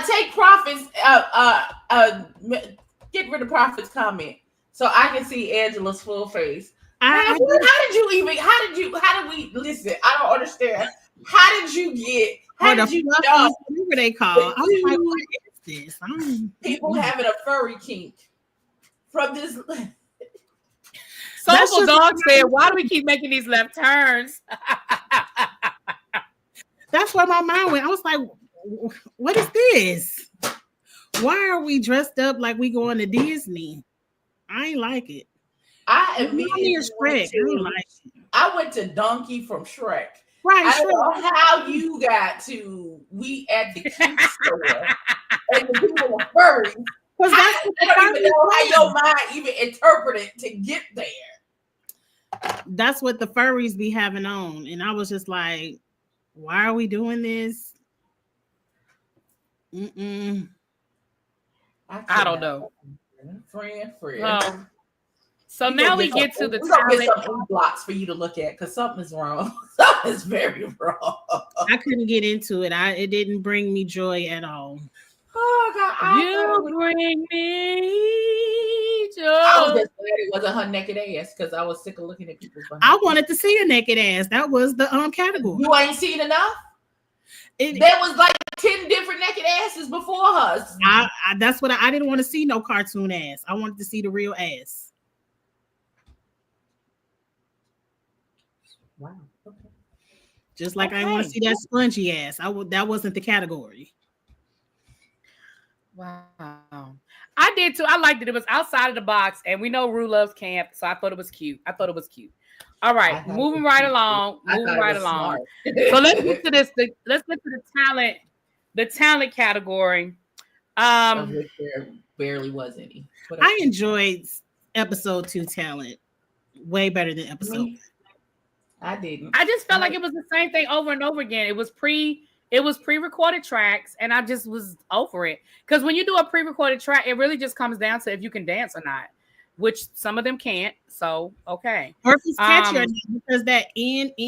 Take Prophet's get rid of Prophet's comment so I can see Angela's full face. How did we listen? I don't understand. How did you know? Whatever they call. I was like, what is this? People having a furry kink from this. Soulful Dog said, why do we keep making these left turns? That's where my mind went. I was like, what is this? Why are we dressed up like we going to Disney? I ain't like it. I immediately I went to Donkey from Shrek. Right. I don't know how you got to we at the cute store and the people were furries. I don't even know how your mind even interpreted to get there. That's what the furries be having on. And I was just like, why are we doing this? I don't know. Friend. So now we get to the talent. Some blocks for you to look at because something's wrong. Something's very wrong. I couldn't get into it. It didn't bring me joy at all. Oh God! You bring me joy. I was just glad it wasn't her naked ass because I was sick of looking at people's behind. I wanted to see a naked ass. That was the category. You ain't seen enough. There was like 10 different naked asses before us. That's what I didn't want to see. No cartoon ass. I wanted to see the real ass. Wow. Okay. Just like I didn't want to see that spongy ass. That wasn't the category. Wow. I did too. I liked it. It was outside of the box, and we know Rue loves camp, so I thought it was cute. All right, moving right along. So let's get to this. Let's get to the talent category. Of which there barely was any. I enjoyed episode 2 talent way better than episode 1. I didn't. I just felt like it was the same thing over and over again. It was pre-recorded tracks, and I just was over it. Because when you do a pre-recorded track, it really just comes down to if you can dance or not, which some of them can't. So okay. Or if it's catchy or not, because that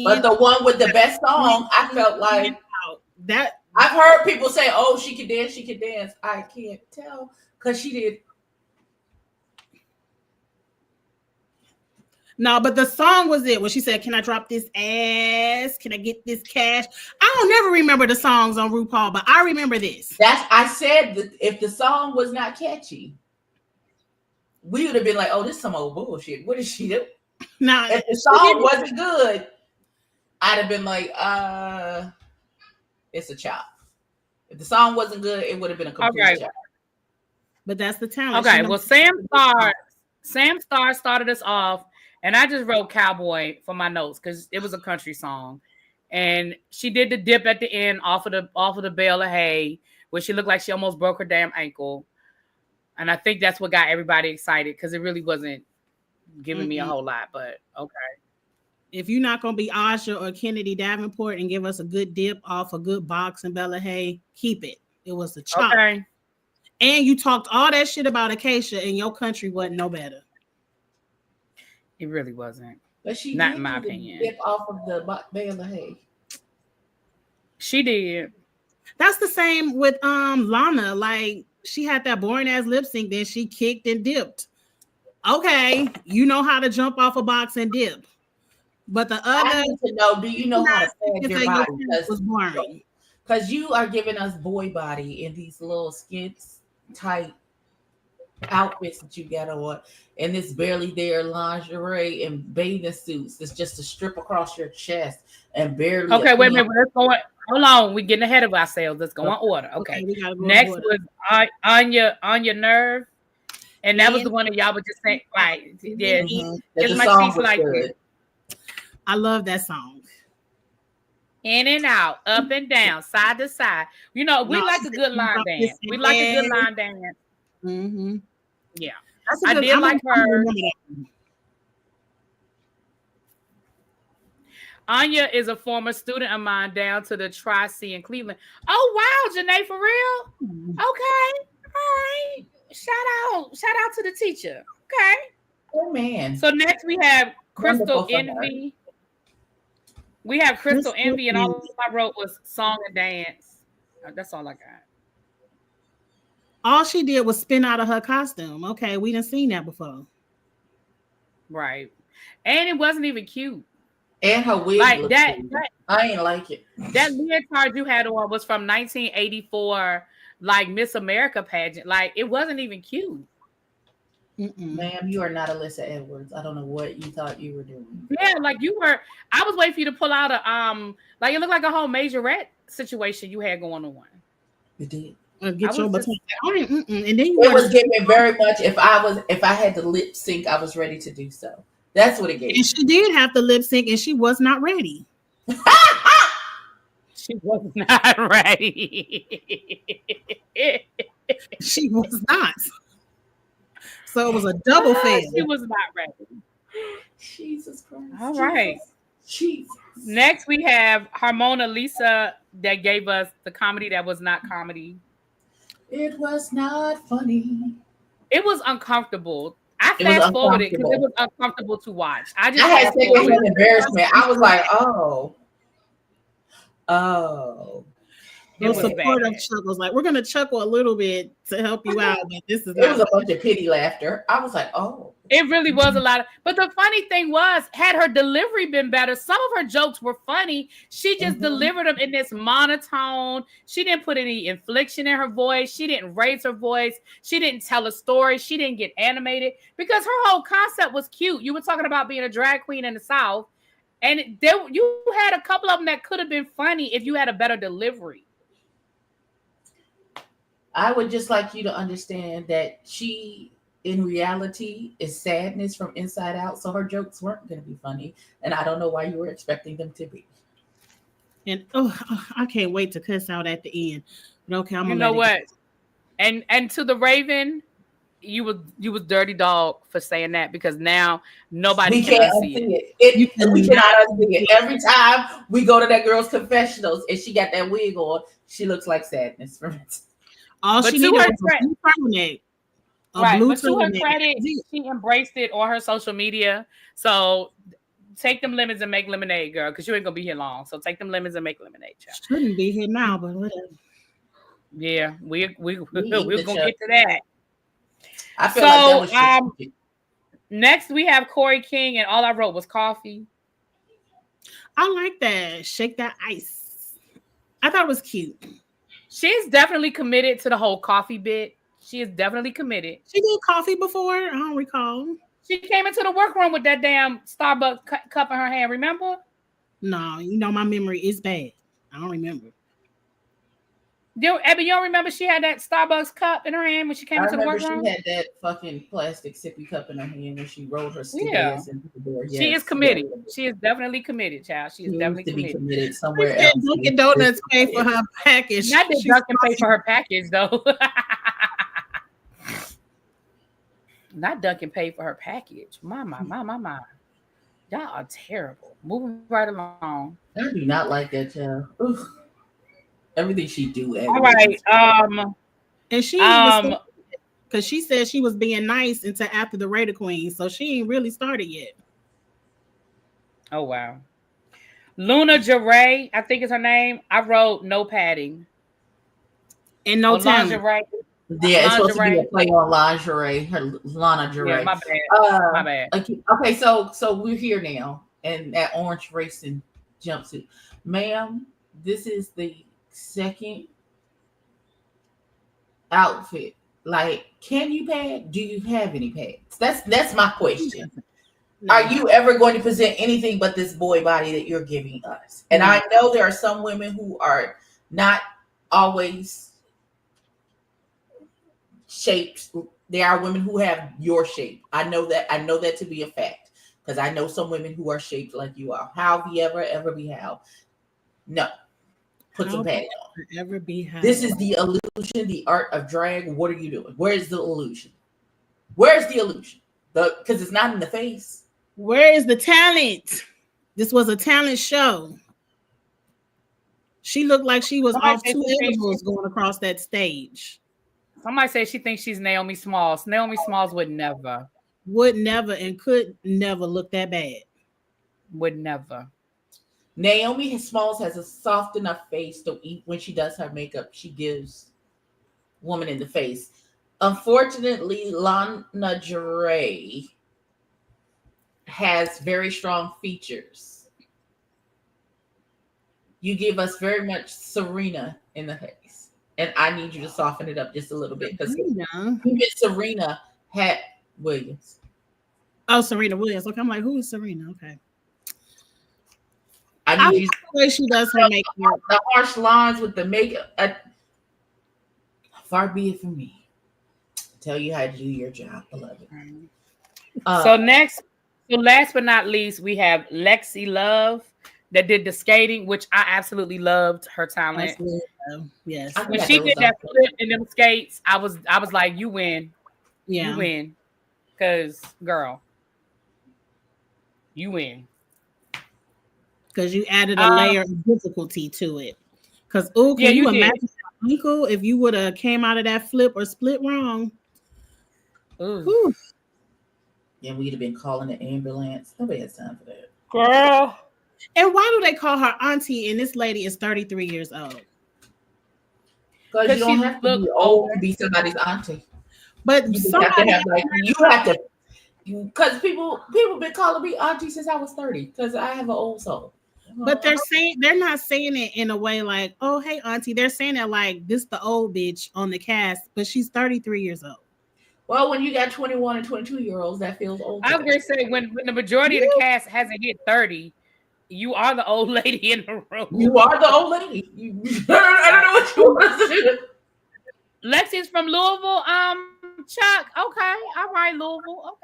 But the one with the best song, I felt like that. I've heard people say, "Oh, she can dance. She can dance." I can't tell because she did. No, but the song was it when she said, "Can I drop this ass? Can I get this cash?" I don't never remember the songs on RuPaul, but I remember this. I said that if the song was not catchy, we would have been like, "Oh, this is some old bullshit. What did she do?" Now, if the song wasn't good, I'd have been like, it's a chop. If the song wasn't good, it would have been a complete chop. But that's the talent. Okay, well, Sam Star started us off. And I just wrote cowboy for my notes because it was a country song. And she did the dip at the end off of the bale of hay, where she looked like she almost broke her damn ankle. And I think that's what got everybody excited because it really wasn't giving me a whole lot. But okay. If you're not gonna be Asha or Kennedy Davenport and give us a good dip off a good box and bale of hay, keep it. It was a chop. Okay. And you talked all that shit about Acacia and your country wasn't no better. It really wasn't. But she not in my opinion. Dip off of the bale of hay. She did. That's the same with Lana. Like she had that boring ass lip sync, then she kicked and dipped. Okay, you know how to jump off a box and dip. But the other, I need to know, do you know how to pad your body? Was boring. Because you are giving us boy body in these little skits tight outfits that you got on, and this barely there lingerie and bathing suits. It's just a strip across your chest and barely. Okay, wait a minute. Let's go. Hold on, we're getting ahead of ourselves. Let's go in order. Okay. Next was on your nerve, and that was the one that y'all were just saying, right? Yeah, it's my piece like this. I love that song. In and out, up and down, side to side. You know, we like a good line dance. We like a good line dance. Mm-hmm. Yeah, I did like her. Anya is a former student of mine down to the Tri-C in Cleveland. Oh wow, Janae, for real? Okay, all right. Shout out to the teacher. Okay. Oh man. So next we have Crystal Envy. We have Crystal Envy, and all I wrote was song and dance. That's all I got. All she did was spin out of her costume. Okay, we done seen that before. Right. And it wasn't even cute. And her wig like that, I ain't like it. That leotard you had on was from 1984, like Miss America pageant. Like it wasn't even cute. Ma'am, you are not Alyssa Edwards. I don't know what you thought you were doing. Yeah, like you were. I was waiting for you to pull out a like it looked like a whole majorette situation you had going on. It did. Get your button. And then it was giving very much. If I had to lip sync, I was ready to do so. That's what it gave. And she did have to lip sync, and she was not ready. She was not ready. She was not. So it was a double fail. She was not ready. Jesus Christ. All right. Jesus. Next, we have Harmona Lisa that gave us the comedy that was not comedy. It was not funny. It was uncomfortable. I fast forwarded because it was uncomfortable to watch. I had secondhand embarrassment. I was like, oh. Those supportive chuckles, like we're gonna chuckle a little bit to help you out, but this is. It was a bunch of pity laughter. I was like, oh. It really was a lot. But the funny thing was, had her delivery been better, some of her jokes were funny. She just delivered them in this monotone. She didn't put any inflection in her voice. She didn't raise her voice. She didn't tell a story. She didn't get animated because her whole concept was cute. You were talking about being a drag queen in the South. And you had a couple of them that could have been funny if you had a better delivery. I would just like you to understand that she, in reality, is sadness from inside out. So her jokes weren't going to be funny. And I don't know why you were expecting them to be. And I can't wait to cuss out at the end. But okay, I'm you gonna know let what? And to the Raven, you was dirty dog for saying that because now nobody We can can't unsee unsee it. we cannot unsee it. Every time we go to that girl's confessionals and she got that wig on, she looks like sadness from it. All But she to needed her was a blue turtleneck. Right, blue but to her turtleneck. credit, she embraced it on her social media. So take them lemons and make lemonade, girl, because you ain't gonna be here long. So take them lemons and make lemonade, child. Shouldn't be here now, but whatever. Yeah, we're gonna the get to that. I feel like that was next we have Corey King, and all I wrote was coffee. I like that. Shake that ice. I thought it was cute. She's definitely committed to the whole coffee bit. She is definitely committed. She did coffee before. I don't recall. She came into the workroom with that damn Starbucks cup in her hand. Remember? No, my memory is bad. I don't remember. Abby, you don't remember she had that Starbucks cup in her hand when she came into the workroom? She had that fucking plastic sippy cup in her hand when she rolled her stick ass into the door. Yes, she is committed. She is definitely committed, child. She is definitely committed. Somewhere else. Dunkin' Donuts pay for her package. Not that Dunkin' pay for her package, though. Not Dunkin' paid for her package. My. Y'all are terrible. Moving right along. I do not like that child. Oof. Everything she do. All right. And she because she said she was being nice until after the Raider Queen, so she ain't really started yet. Oh wow. Luna Jeray, I think is her name. I wrote no padding. And no lingerie. Yeah, it's supposed to be a play on lingerie. Her lingerie. Yeah, my bad. My bad. Okay, so we're here now, and that orange racing jumpsuit, ma'am. This is the second outfit. Like, can you pad? Do you have any pads? That's my question. No. Are you ever going to present anything but this boy body that you're giving us? And I know there are some women who are not always shaped. There are women who have your shape. I know that to be a fact because I know some women who are shaped like you are. How have you ever be how? No. Put some pads on. Ever be how? This is the illusion, the art of drag. What are you doing? Where's the illusion? Where's the illusion? Because it's not in the face. Where is the talent? This was a talent show. She looked like she was off two animals going across that stage. Somebody said she thinks she's Naomi Smalls. Naomi Smalls would never, and could never look that bad. Would never. Naomi Smalls has a soft enough face to eat when she does her makeup. She gives woman in the face. Unfortunately, Lana Jeray has very strong features. You give us very much Serena in the face. And I need you to soften it up just a little bit. Because Serena had Williams. Oh, Serena Williams. Okay, I'm like, who is Serena? Okay. I need you the way she does her makeup. The harsh lines with the makeup. Far be it from me. Tell you how to do your job, beloved. So last but not least, we have Lexi Love that did the skating, which I absolutely loved her talent. Yes. When she did that flip in them skates, I was like, you win. Yeah. You win. Because, girl, you win. Because you added a layer of difficulty to it. Because, can you imagine Uncle if you would have came out of that flip or split wrong? Ooh. Yeah, we'd have been calling an ambulance. Nobody has time for that. Girl. And why do they call her auntie and this lady is 33 years old? Because you don't have to be old to be somebody's auntie. But you because people been calling me auntie since I was 30 because I have an old soul. But they're not saying it in a way like, oh, hey, auntie. They're saying it like this the old bitch on the cast, but she's 33 years old. Well, when you got 21 and 22-year-olds, that feels old. I was going to say, when the majority of the cast hasn't hit 30, You are the old lady in the room. You are the old lady. I don't know what you want to do. Lexi's from Louisville. Chuck. Okay. All right, Louisville.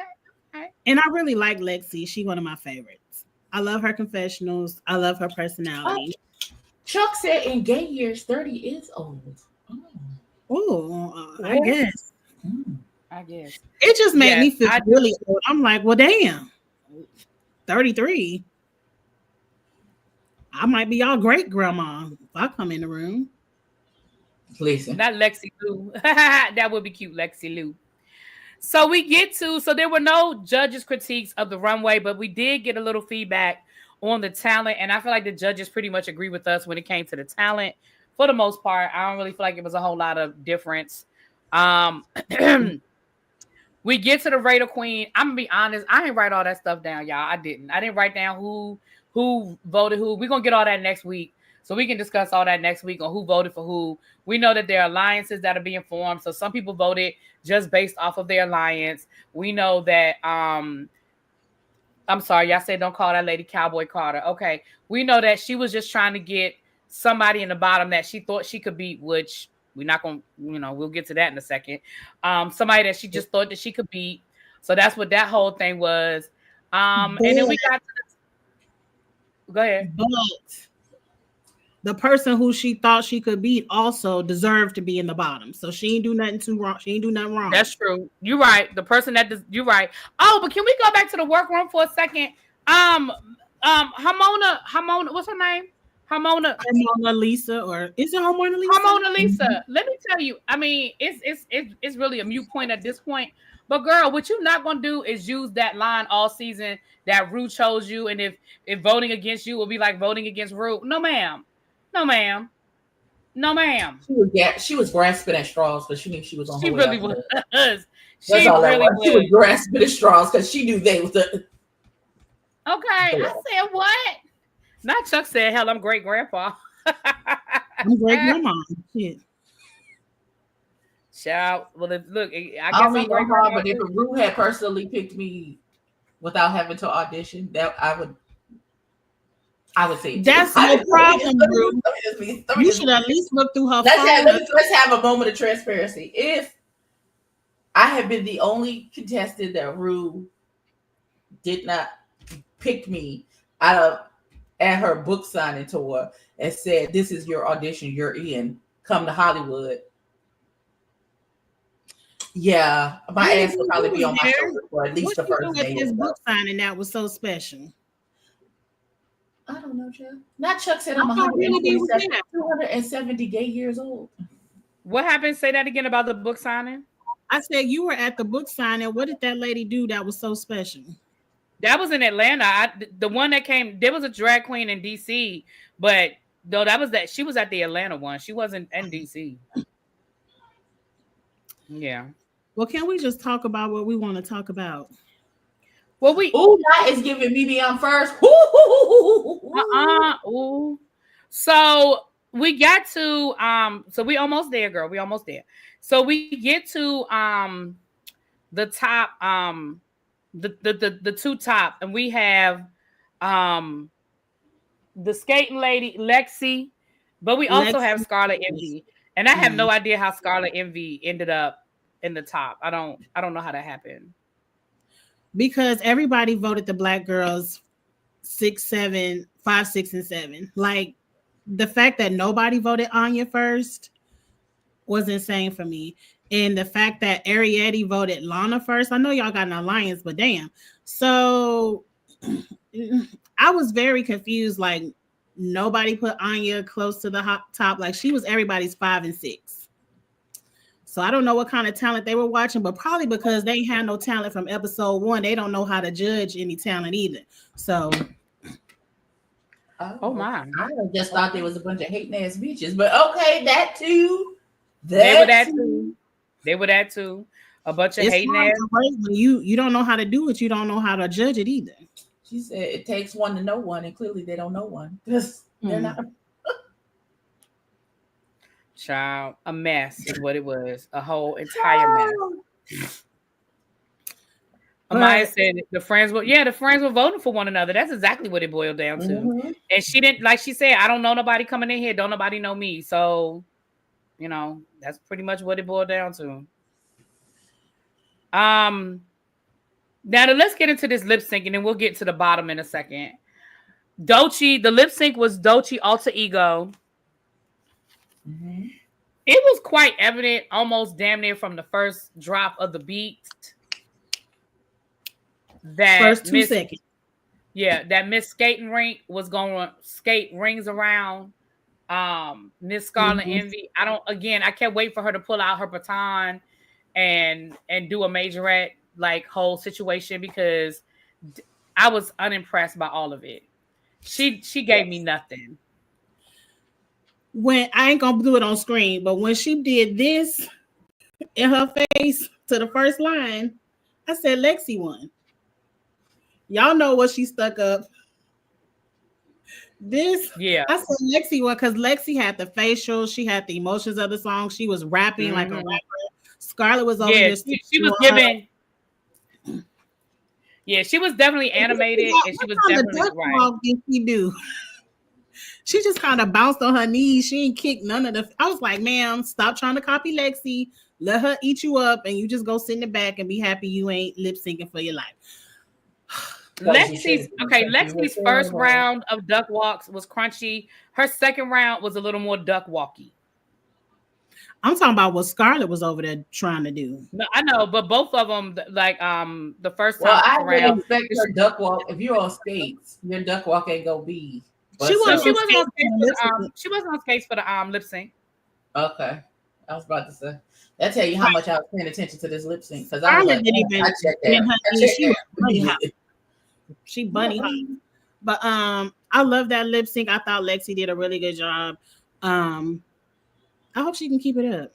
Okay. And I really like Lexi. She's one of my favorites. I love her confessionals. I love her personality. Chuck said in gay years, 30 is old. Oh, I guess. It just made me feel really old. I'm like, well, damn. 33. I might be y'all great grandma if I come in the room. Listen. Not Lexi Lou. That would be cute, Lexi Lou. So there were no judges' critiques of the runway, but we did get a little feedback on the talent. And I feel like the judges pretty much agree with us when it came to the talent. For the most part, I don't really feel like it was a whole lot of difference. We get to the Raider Queen. I'm gonna be honest, I didn't write all that stuff down, y'all. I didn't write down who voted who. We're gonna get all that next week. So we can discuss all that next week on who voted for who. We know that there are alliances that are being formed. So some people voted just based off of their alliance. We know that I'm sorry, y'all said don't call that lady Cowboy Carter. Okay. We know that she was just trying to get somebody in the bottom that she thought she could beat, which we're not going to, we'll get to that in a second. Somebody that she just thought that she could beat. So that's what that whole thing was. And then we got to go ahead. But the person who she thought she could beat also deserved to be in the bottom. So she ain't do nothing too wrong. She ain't do nothing wrong. That's true. You're right. The person you're right. Oh, but can we go back to the workroom for a second? Hamona, what's her name? Hamona Lisa, or is it Hamona Lisa? Hamona Lisa. Let me tell you, I mean, it's really a moot point at this point. But girl, what you're not gonna do is use that line all season that Ru chose you, and if voting against you will be like voting against Ru. No, ma'am. No, ma'am. No, ma'am. She was grasping at straws, but she knew she was on her way. Really was. She was grasping at straws because she knew they was the. Okay, I said what? Not Chuck said, hell, I'm great grandpa. I'm great grandma. Shit. Shout. Well, look, I guess I'm great grandma. But if Ru had personally picked me without having to audition, that I would say that's no problem, Ru. You should at least look through her phone. Let's have a moment of transparency. If I had been the only contestant that Ru did not pick me out of at her book signing tour and said, "This is your audition. You're in. Come to Hollywood." Yeah, my ass would probably be on my shoulder for at least the first day. This book signing that was so special. I don't know, Chuck. Not Chuck said I'm 270 gay years old. What happened? Say that again about the book signing. I said you were at the book signing. What did that lady do that was so special? That was in Atlanta. The one that came, there was a drag queen in DC, but though she was at the Atlanta one. She wasn't in DC. Yeah. Well, can we just talk about what we want to talk about? Well, that is giving me beyond first. Ooh. So we got to so we almost there, girl. We almost there. So we get to the top, the two top, and we have the skating lady Lexi, but we also have Scarlet Envy. And I have no idea how Scarlet Envy ended up in the top. I don't know how that happened. Because everybody voted the black girls 5, 6, and 7. Like the fact that nobody voted Anya first was insane for me. And the fact that Ariete voted Lana first, I know y'all got an alliance, but damn. So I was very confused. Like nobody put Anya close to the top. Like she was everybody's 5 and 6. So I don't know what kind of talent they were watching, but probably because they had no talent from episode 1, they don't know how to judge any talent either. So, oh my! I just thought there was a bunch of hating ass bitches, but okay, that too. They were that too. A bunch of hating ass. You don't know how to do it. You don't know how to judge it either. She said it takes one to know one, and clearly they don't know one because they're not. Child, a mess is what it was. A whole entire mess. Amaya said the friends were voting for one another. That's exactly what it boiled down to. Mm-hmm. And she didn't, like she said, I don't know nobody coming in here. Don't nobody know me. So, that's pretty much what it boiled down to. Now let's get into this lip sync, and then we'll get to the bottom in a second. Doechii, the lip sync was Doechii Alter Ego. Mm-hmm. It was quite evident, almost damn near from the first drop of the beat, that first 2 seconds. Yeah, that Miss Skating Rink was going to skate rings around Miss Scarlet Envy. I can't wait for her to pull out her baton and do a majorette like whole situation, because I was unimpressed by all of it. She gave me nothing. When I ain't gonna do it on screen, but when she did this in her face to the first line, I said Lexi won. Y'all know what she stuck up. I said Lexi won because Lexi had the facial, she had the emotions of the song, she was rapping like a rapper. Scarlett was over there. She was giving. Yeah, she was definitely animated, and she was definitely right. Did she do? She just kind of bounced on her knees. She ain't kicked none of the. I was like, ma'am, stop trying to copy Lexi. Let her eat you up, and you just go sit in the back and be happy you ain't lip syncing for your life. Lexi's first round of duck walks was crunchy. Her second round was a little more duck walky. I'm talking about what Scarlett was over there trying to do. No, I know, but both of them, like the first time. Well, I would expect her duck walk. If you're on skates, your duck walk ain't gonna be. She wasn't on skates for the lip sync. Okay, I was about to say. That tell you how much I was paying attention to this lip sync, because I was like, I checked that. She bunny hot. But I love that lip sync. I thought Lexi did a really good job. I hope she can keep it up.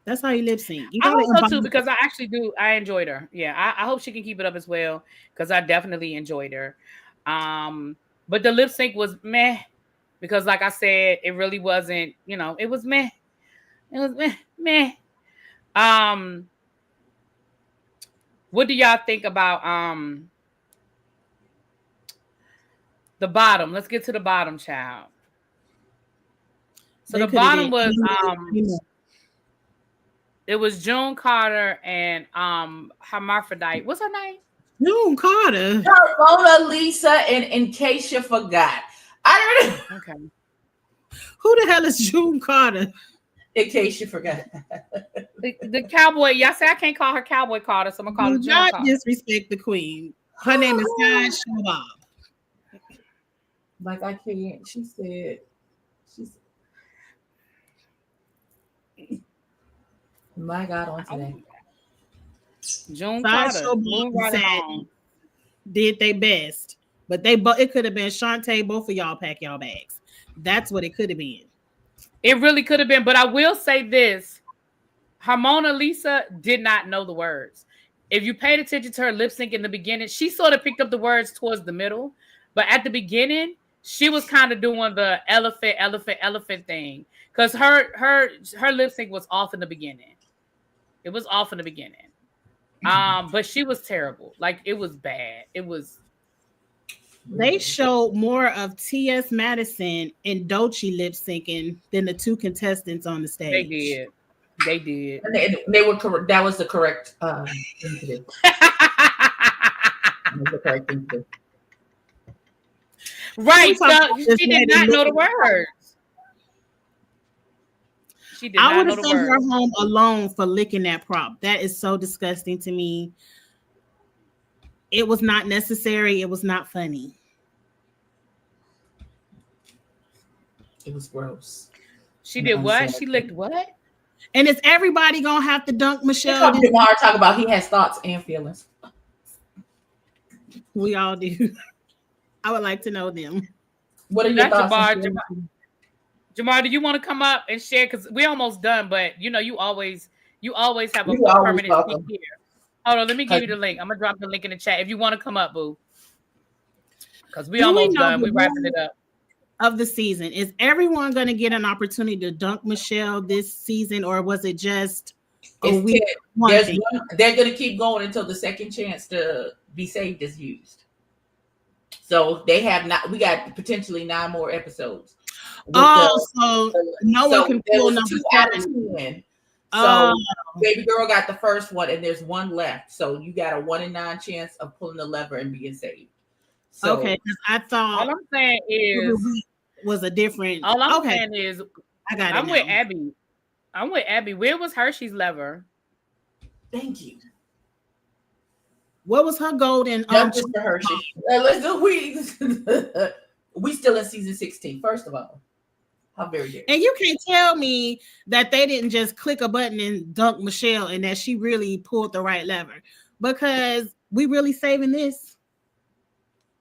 That's how you lip sync. I hope so too, because I enjoyed her. Yeah, I hope she can keep it up as well, because I definitely enjoyed her. But the lip sync was meh, because like I said, it really wasn't, it was meh. It was meh. What do y'all think about the bottom? Let's get to the bottom, child. So the bottom was it was June Carter and Hermaphrodite. What's her name? June Carter. Mona Lisa, and in case you forgot. I don't know. Okay. Who the hell is June Carter? In case you forgot. the cowboy. Y'all say I can't call her Cowboy Carter, so I'm gonna call her June Carter. Do not disrespect the queen. Her name is Sky Shabab. Like I can't. She said. My God, on today. June Carter did their best, but it could have been Shantae. Both of y'all pack y'all bags. That's what it could have been. It really could have been, but I will say this: her Mona Lisa did not know the words. If you paid attention to her lip sync in the beginning, she sort of picked up the words towards the middle, but at the beginning, she was kind of doing the elephant thing, because her lip sync was off in the beginning. It was off in the beginning. But she was terrible. Like, it was bad. It was. They showed more of T.S. Madison and Doechii lip syncing than the two contestants on the stage. They did. They were correct. That was the correct thing to do. Right. So she did not know the words. I would have sent her home alone for licking that prop. That is so disgusting to me. It was not necessary. It was not funny. It was gross. She did what? She licked what? And is everybody gonna have to dunk Michelle? Talk about he has thoughts and feelings. We all do. I would like to know them. What are your thoughts? Jamar, do you want to come up and share? Because we're almost done, but you always have a permanent seat here. Hold on, let me give you the link. I'm gonna drop the link in the chat if you want to come up, boo. Because we almost done. We wrapping it up. Of the season, is everyone going to get an opportunity to dunk Michelle this season, or was it just It's we 10. There's one, they're going to keep going until the second chance to be saved is used. So they have not. We got potentially 9 more episodes. So no one can pull number 2 out of 10. So baby girl got the first one, and there's one left. So you got a 1 in 9 chance of pulling the lever and being saved. So, okay, because I thought all I'm saying is was a different. All I'm saying is I got it. I'm with Abby. I'm with Abby. Where was Hershey's lever? Thank you. What was her golden? Justice to Hershey. We still in season 16. First of all, how very dare. And you can't tell me that they didn't just click a button and dunk Michelle, and that she really pulled the right lever, because we really saving this.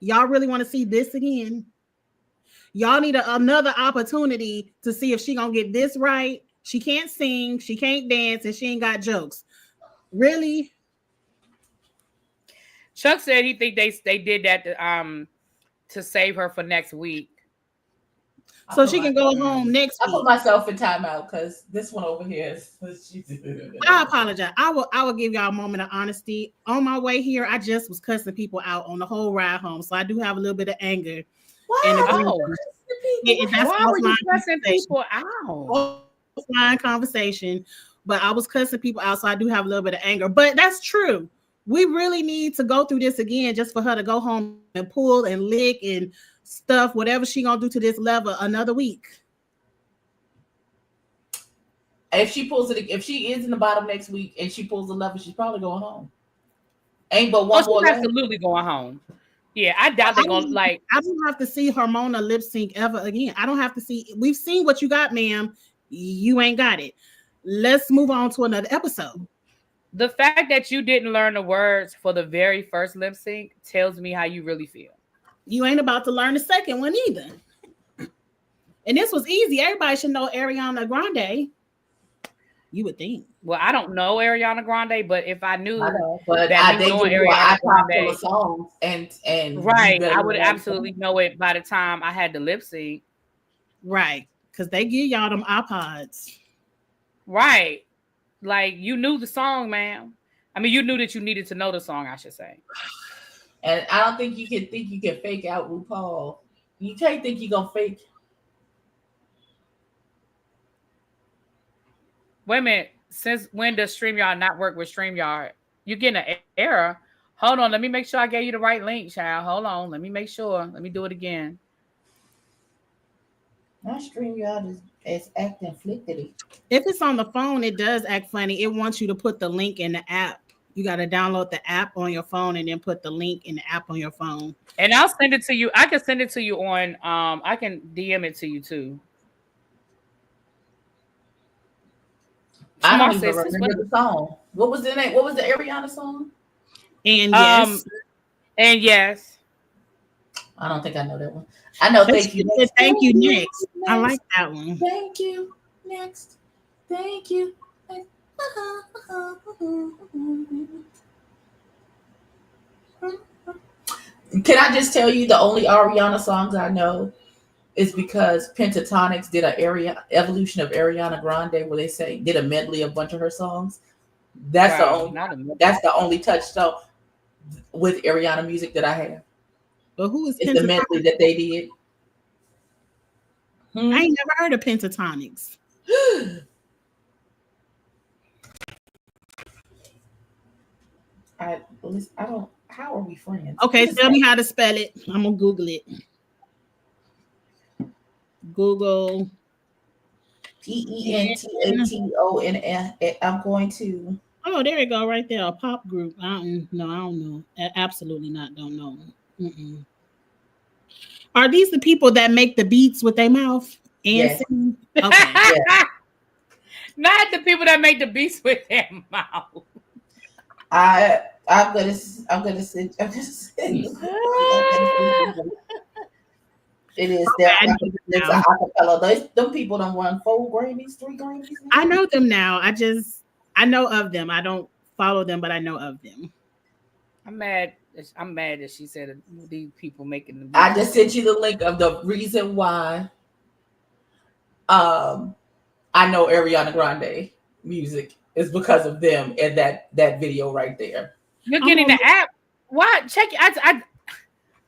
Y'all really want to see this again? Y'all need another opportunity to see if she gonna get this right. She can't sing, she can't dance, and she ain't got jokes. Really? Chuck said he think they did that to save her for next week, so she can go home next week. I put myself in timeout because this one over here is. I apologize. I will give y'all a moment of honesty. On my way here, I just was cussing people out on the whole ride home, so I do have a little bit of anger. Wow. Why were you cussing people out? Offline conversation, but I was cussing people out, so I do have a little bit of anger. But that's true. We really need to go through this again just for her to go home and pull and lick and stuff, whatever she gonna do to this lever another week. If she pulls it, if she is in the bottom next week and she pulls the lever, she's probably going home. Ain't but one more. She's absolutely going home. Yeah, I doubt they're gonna like. I don't have to see Hormona lip sync ever again. I don't have to see. We've seen what you got, ma'am. You ain't got it. Let's move on to another episode. The fact that you didn't learn the words for the very first lip sync tells me how you really feel. You ain't about to learn the second one either. And this was easy. Everybody should know Ariana Grande. You would think. Well, I don't know Ariana Grande, but if I knew, but that I think Ariana Grande songs and right, I would absolutely know it by the time I had the lip sync. Right, because they give y'all them iPods. Right. Like, you knew the song, ma'am. I mean, you knew that you needed to know the song, I should say. And I don't think you can fake out RuPaul. You can't think you're going to fake. Wait a minute. Since when does StreamYard not work with StreamYard? You're getting an error. Hold on. Let me make sure I gave you the right link, child. Hold on. Let me make sure. Let me do it again. My StreamYard is acting flickety. If it's on the phone, it does act funny. It wants you to put the link in the app. You got to download the app on your phone and then put the link in the app on your phone. And I'll send it to you. I can send it to you on, I can DM it to you too. I don't even remember the song. What was the name? What was the Ariana song? And yes. And yes. I don't think I know that one. I know Thank You Next. Thank You Next. I like that one. Thank You Next. Thank You. Can I just tell you the only Ariana songs I know is because Pentatonics did an evolution of Ariana Grande where they did a medley of a bunch of her songs. That's the only touchstone with Ariana music that I have. But who is the medley that they did? I ain't never heard of Pentatonics. I don't. How are we friends? Okay, tell me how to spell it. I'm gonna Google it. Google Pentatone. I'm going to. Oh, there you go, right there. A pop group. I don't know. Absolutely not. Don't know. Mm-mm. Are these the people that make the beats with their mouth and sing? Okay. Yeah. Not the people that make the beats with their mouth. I'm gonna send. It is that it's an acapella. Them people don't won 4 Grammys, 3 Grammys. Now. I know them now. I know of them. I don't follow them, but I know of them. I'm mad that she said these people making the beats. I just sent you the link of the reason why I know Ariana Grande music is because of them and that video right there. You're getting the app. What? Check. I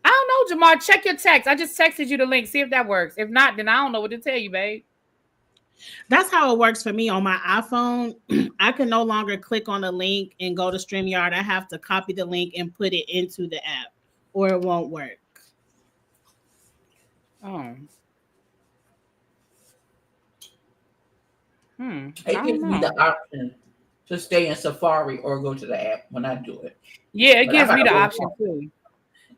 don't know, Jamar. Check your text. I just texted you the link. See if that works. If not, then I don't know what to tell you, babe. That's how it works for me on my iPhone. I can no longer click on the link and go to StreamYard. I have to copy the link and put it into the app, or it won't work. Oh. It gives me the option to stay in Safari or go to the app when I do it. Yeah, it gives me the option too.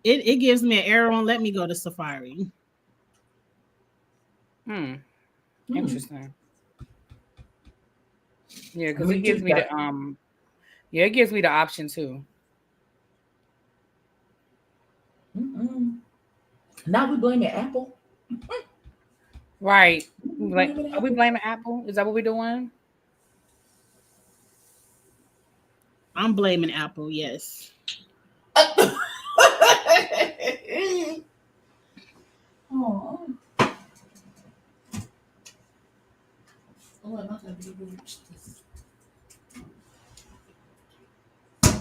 It gives me an error on let me go to Safari. Interesting. Yeah, because it gives me the it gives me the option too. Now we blaming Apple. Right. Are we blaming Apple? Is that what we're doing? I'm blaming Apple, yes. Oh. I'm not gonna be able to reach this.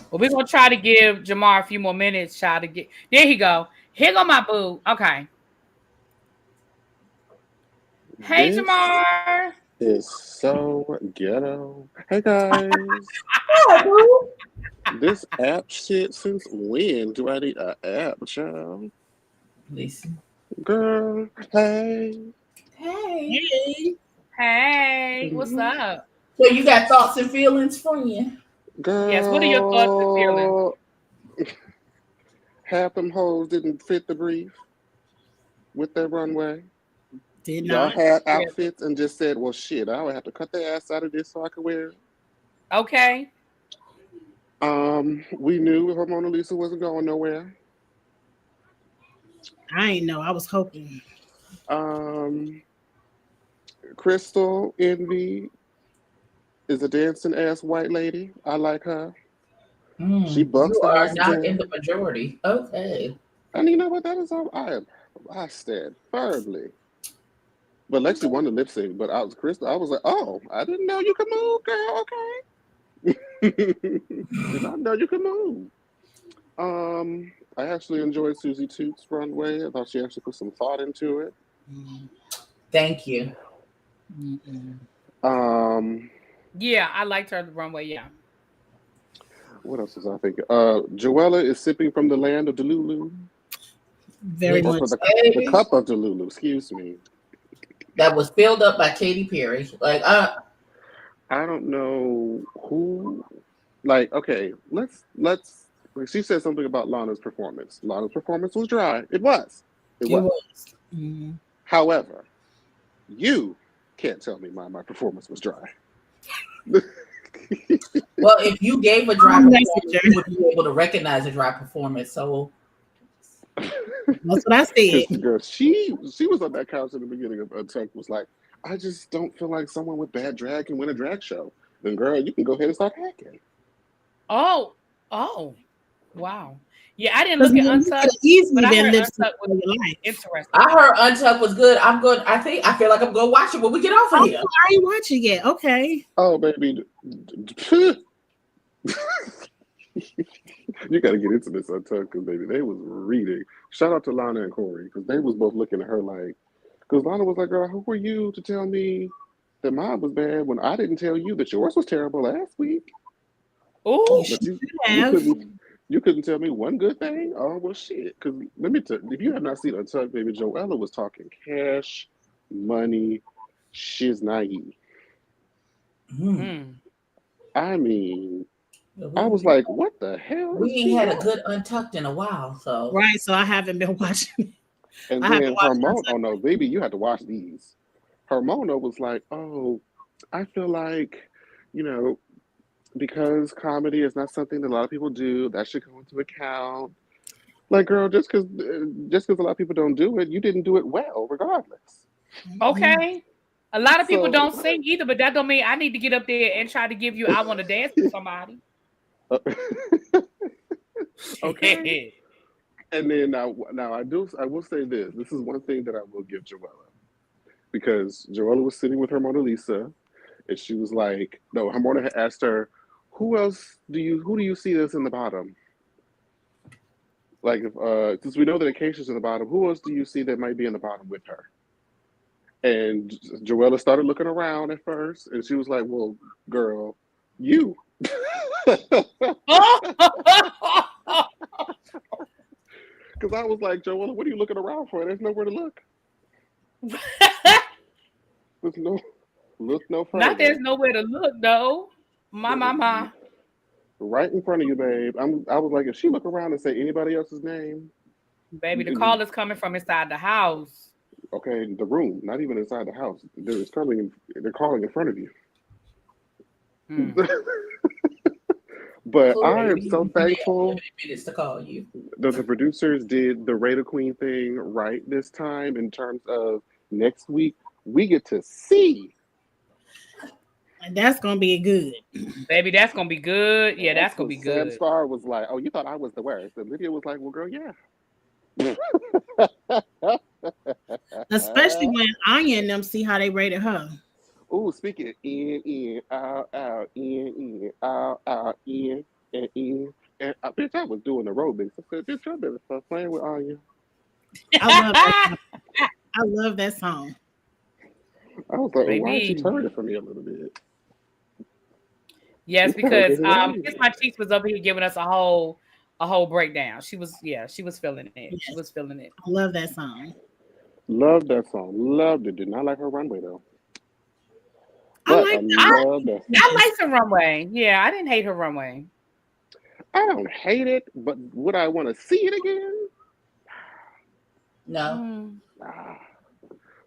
Well, we're gonna try to give Jamar a few more minutes. Try to get there. He go. Here go my boo. Okay. Hey, Jamar. It's so ghetto. Hey guys. This app shit, since when do I need an app, child? Listen. Girl, hey. Hey, what's up? So you got thoughts and feelings, friend? Girl. Yes, what are your thoughts and feelings? Half them hoes didn't fit the brief with their runway. Did Y'all not. had outfits and just said, well, shit, I would have to cut their ass out of this so I could wear it. Okay. We knew her Mona Lisa wasn't going nowhere. I ain't know. I was hoping. Crystal Envy is a dancing ass white lady. I like her. She bucks you the are house not down. in the majority. Okay. And you know what? That is all I stand firmly. But Lexi won the lip sync, but I was like, oh, I didn't know you could move, girl. Okay. Did not know you could move. I actually enjoyed Susie Toots' runway. I thought she actually put some thought into it. Thank you. Yeah, I liked her the runway. Yeah. What else was I thinking? Joella is sipping from the land of Delulu. Very much. The cup of Delulu. Excuse me. That was filled up by Katy Perry. Like I don't know who. Like, okay, let's. She said something about Lana's performance. Lana's performance was dry. It was. However, you can't tell me my performance was dry. Well, if you gave a dry performance, you would be able to recognize a dry performance. So that's what I said. Girl, she was on that couch in the beginning of Untucked, was like, I just don't feel like someone with bad drag can win a drag show. Then, girl, you can go ahead and start hacking. Oh, wow. Yeah, I didn't look at Untucked, but I heard Untucked was interesting. I heard Untucked was good. I feel like I'm going to watch it when we get off of here. I ain't watching yet. Okay. Oh, baby. You got to get into this Untucked, because, baby, they was reading. Shout out to Lana and Corey, because they was both looking at her like, because Lana was like, girl, who were you to tell me that mine was bad when I didn't tell you that yours was terrible last week? Oh, you couldn't tell me one good thing? Oh, well, shit. Because let me tell you, if you have not seen Untucked, baby, Joella was talking cash, money, she's naive. I mean, I was like, what the hell? We ain't had a good Untucked in a while, so. Right, so I haven't been watching. And then Hermona, oh no, baby, you had to watch these. Hermona was like, oh, I feel like, because comedy is not something that a lot of people do, that should go into account. Like, girl, just because a lot of people don't do it, you didn't do it well, regardless. Okay. A lot of people don't sing either, but that don't mean I need to get up there and try to give you I want to dance with somebody. Okay. And then now I will say this. This is one thing that I will give Joella. Because Joella was sitting with her Mona Lisa, And she was like, no, Hamorna had asked her, who do you see that's in the bottom? Like, since we know that Acacia's in the bottom, who else do you see that might be in the bottom with her? And Joella started looking around at first, and she was like, well, girl, you. Because I was like, Joella, what are you looking around for? There's nowhere to look. There's look no further. Not there's nowhere to look, though. My. Right in front of you, babe. I was like, if she look around and say anybody else's name, baby, the call is coming from inside the house. Okay, the room, not even inside the house. They're calling in front of you. But I am so thankful to call you. that the producers did the Raider Queen thing right this time. In terms of next week, we get to see. And that's gonna be good. Baby, that's gonna be good. Yeah, that's gonna be good. Sam Star was like, "Oh, you thought I was the worst," and Lydia was like, "Well, girl, yeah." Especially when Anya and them see how they rated her. Ooh, speaking in, out, in, out, in, and bitch, I was doing aerobics. I said, bitch, I better start playing with Anya. I love that song. I was like, why don't you turn it for me a little bit? Yes, because Kiss My Cheeks was over here giving us a whole breakdown. She was feeling it. Yes. She was feeling it. I love that song. Loved that song. Loved it. Did not like her Runway though. I like the Runway. Yeah, I didn't hate her Runway. I don't hate it, but would I want to see it again? No.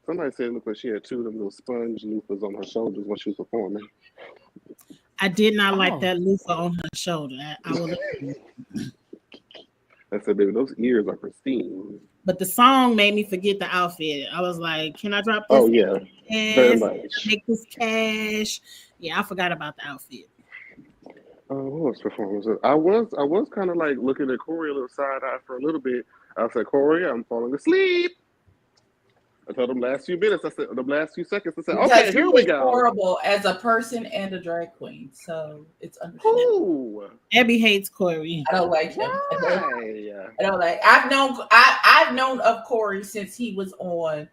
Somebody said it looked like she had two of them little sponge loofahs on her shoulders when she was performing. I did not like that loofah on her shoulder. I said, baby, those ears are pristine. But the song made me forget the outfit. I was like, can I drop this? Oh, yeah. Very much. Make this cash. Yeah, I forgot about the outfit. What was performance? I was kind of like looking at Corey a little side-eye for a little bit. I said, Corey, I'm falling asleep. Until the last few minutes, the last few seconds, I said, okay, here we go. Horrible as a person and a drag queen, so it's understandable. Ooh. Abby hates Corey. I don't like him. I don't like. I've known of Corey since he was on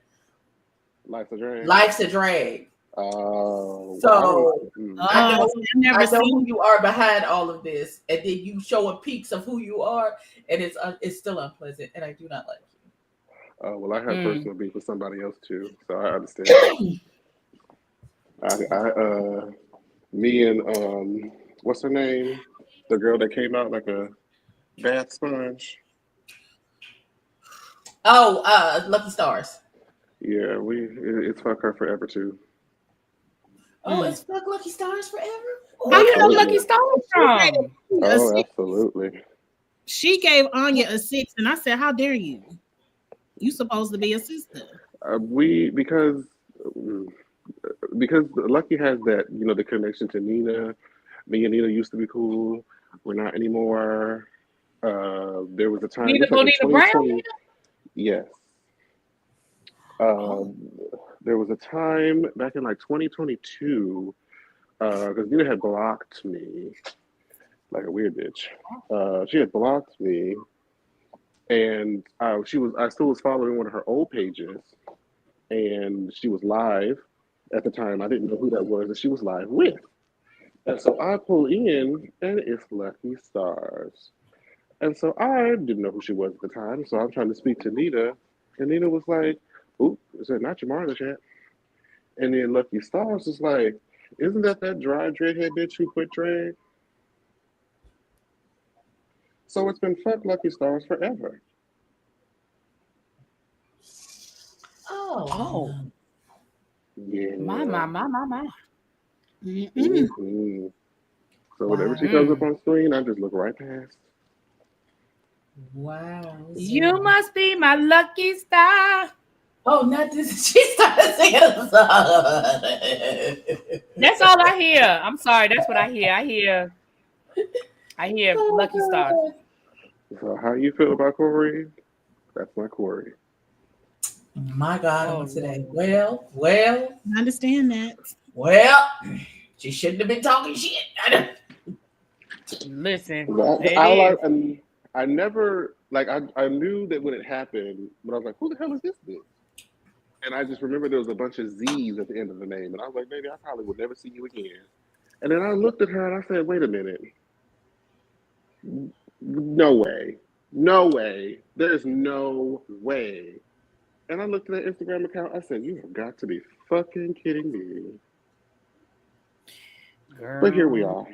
Life's a Drag. Life's a Drag. Oh. So I know seen who you are behind all of this, and then you showing peaks of who you are, and it's still unpleasant, and I do not like you. Well, I have personal beef with somebody else too, so I understand. Me and what's her name? The girl that came out like a bath sponge. Oh, Lucky Stars. Yeah, it's fuck her forever too. Oh, it's fuck Lucky Stars forever. How you know Lucky Stars from? Oh, absolutely. She gave Anya a 6, and I said, "How dare you? You supposed to be a sister." Because Lucky has that, the connection to Nina. Me and Nina used to be cool. We're not anymore. There was a time. Nina Brown? Yes. There was a time back in like 2022, because Nina had blocked me like a weird bitch. She had blocked me. And I still was following one of her old pages, and she was live at the time. I didn't know who that was, and she was live with. And so I pull in, and it's Lucky Stars. And so I didn't know who she was at the time, so I'm trying to speak to Nina, and Nina was like, "Oop, is that not Jamarla chat?" And then Lucky Stars was like, "Isn't that dry dreadhead bitch who quit drag?" So it's been fuck Lucky Stars forever. Oh. Yeah. My. Mm-hmm. So whenever she comes up on screen, I just look right past. Wow. You must be my lucky star. Oh, not this. She started singing a song. That's all I hear. I'm sorry. That's what I hear. I hear Lucky Stars. So how you feel about Corey? That's my Corey. My God, today. Well. I understand that. Well, she shouldn't have been talking shit. Listen, I never I knew that when it happened, but I was like, who the hell is this bitch? And I just remember there was a bunch of Z's at the end of the name, and I was like, baby, I probably will never see you again. And then I looked at her and I said, wait a minute. No way. No way. There's no way. And I looked at that Instagram account. I said, you have got to be fucking kidding me. girl. But here we are.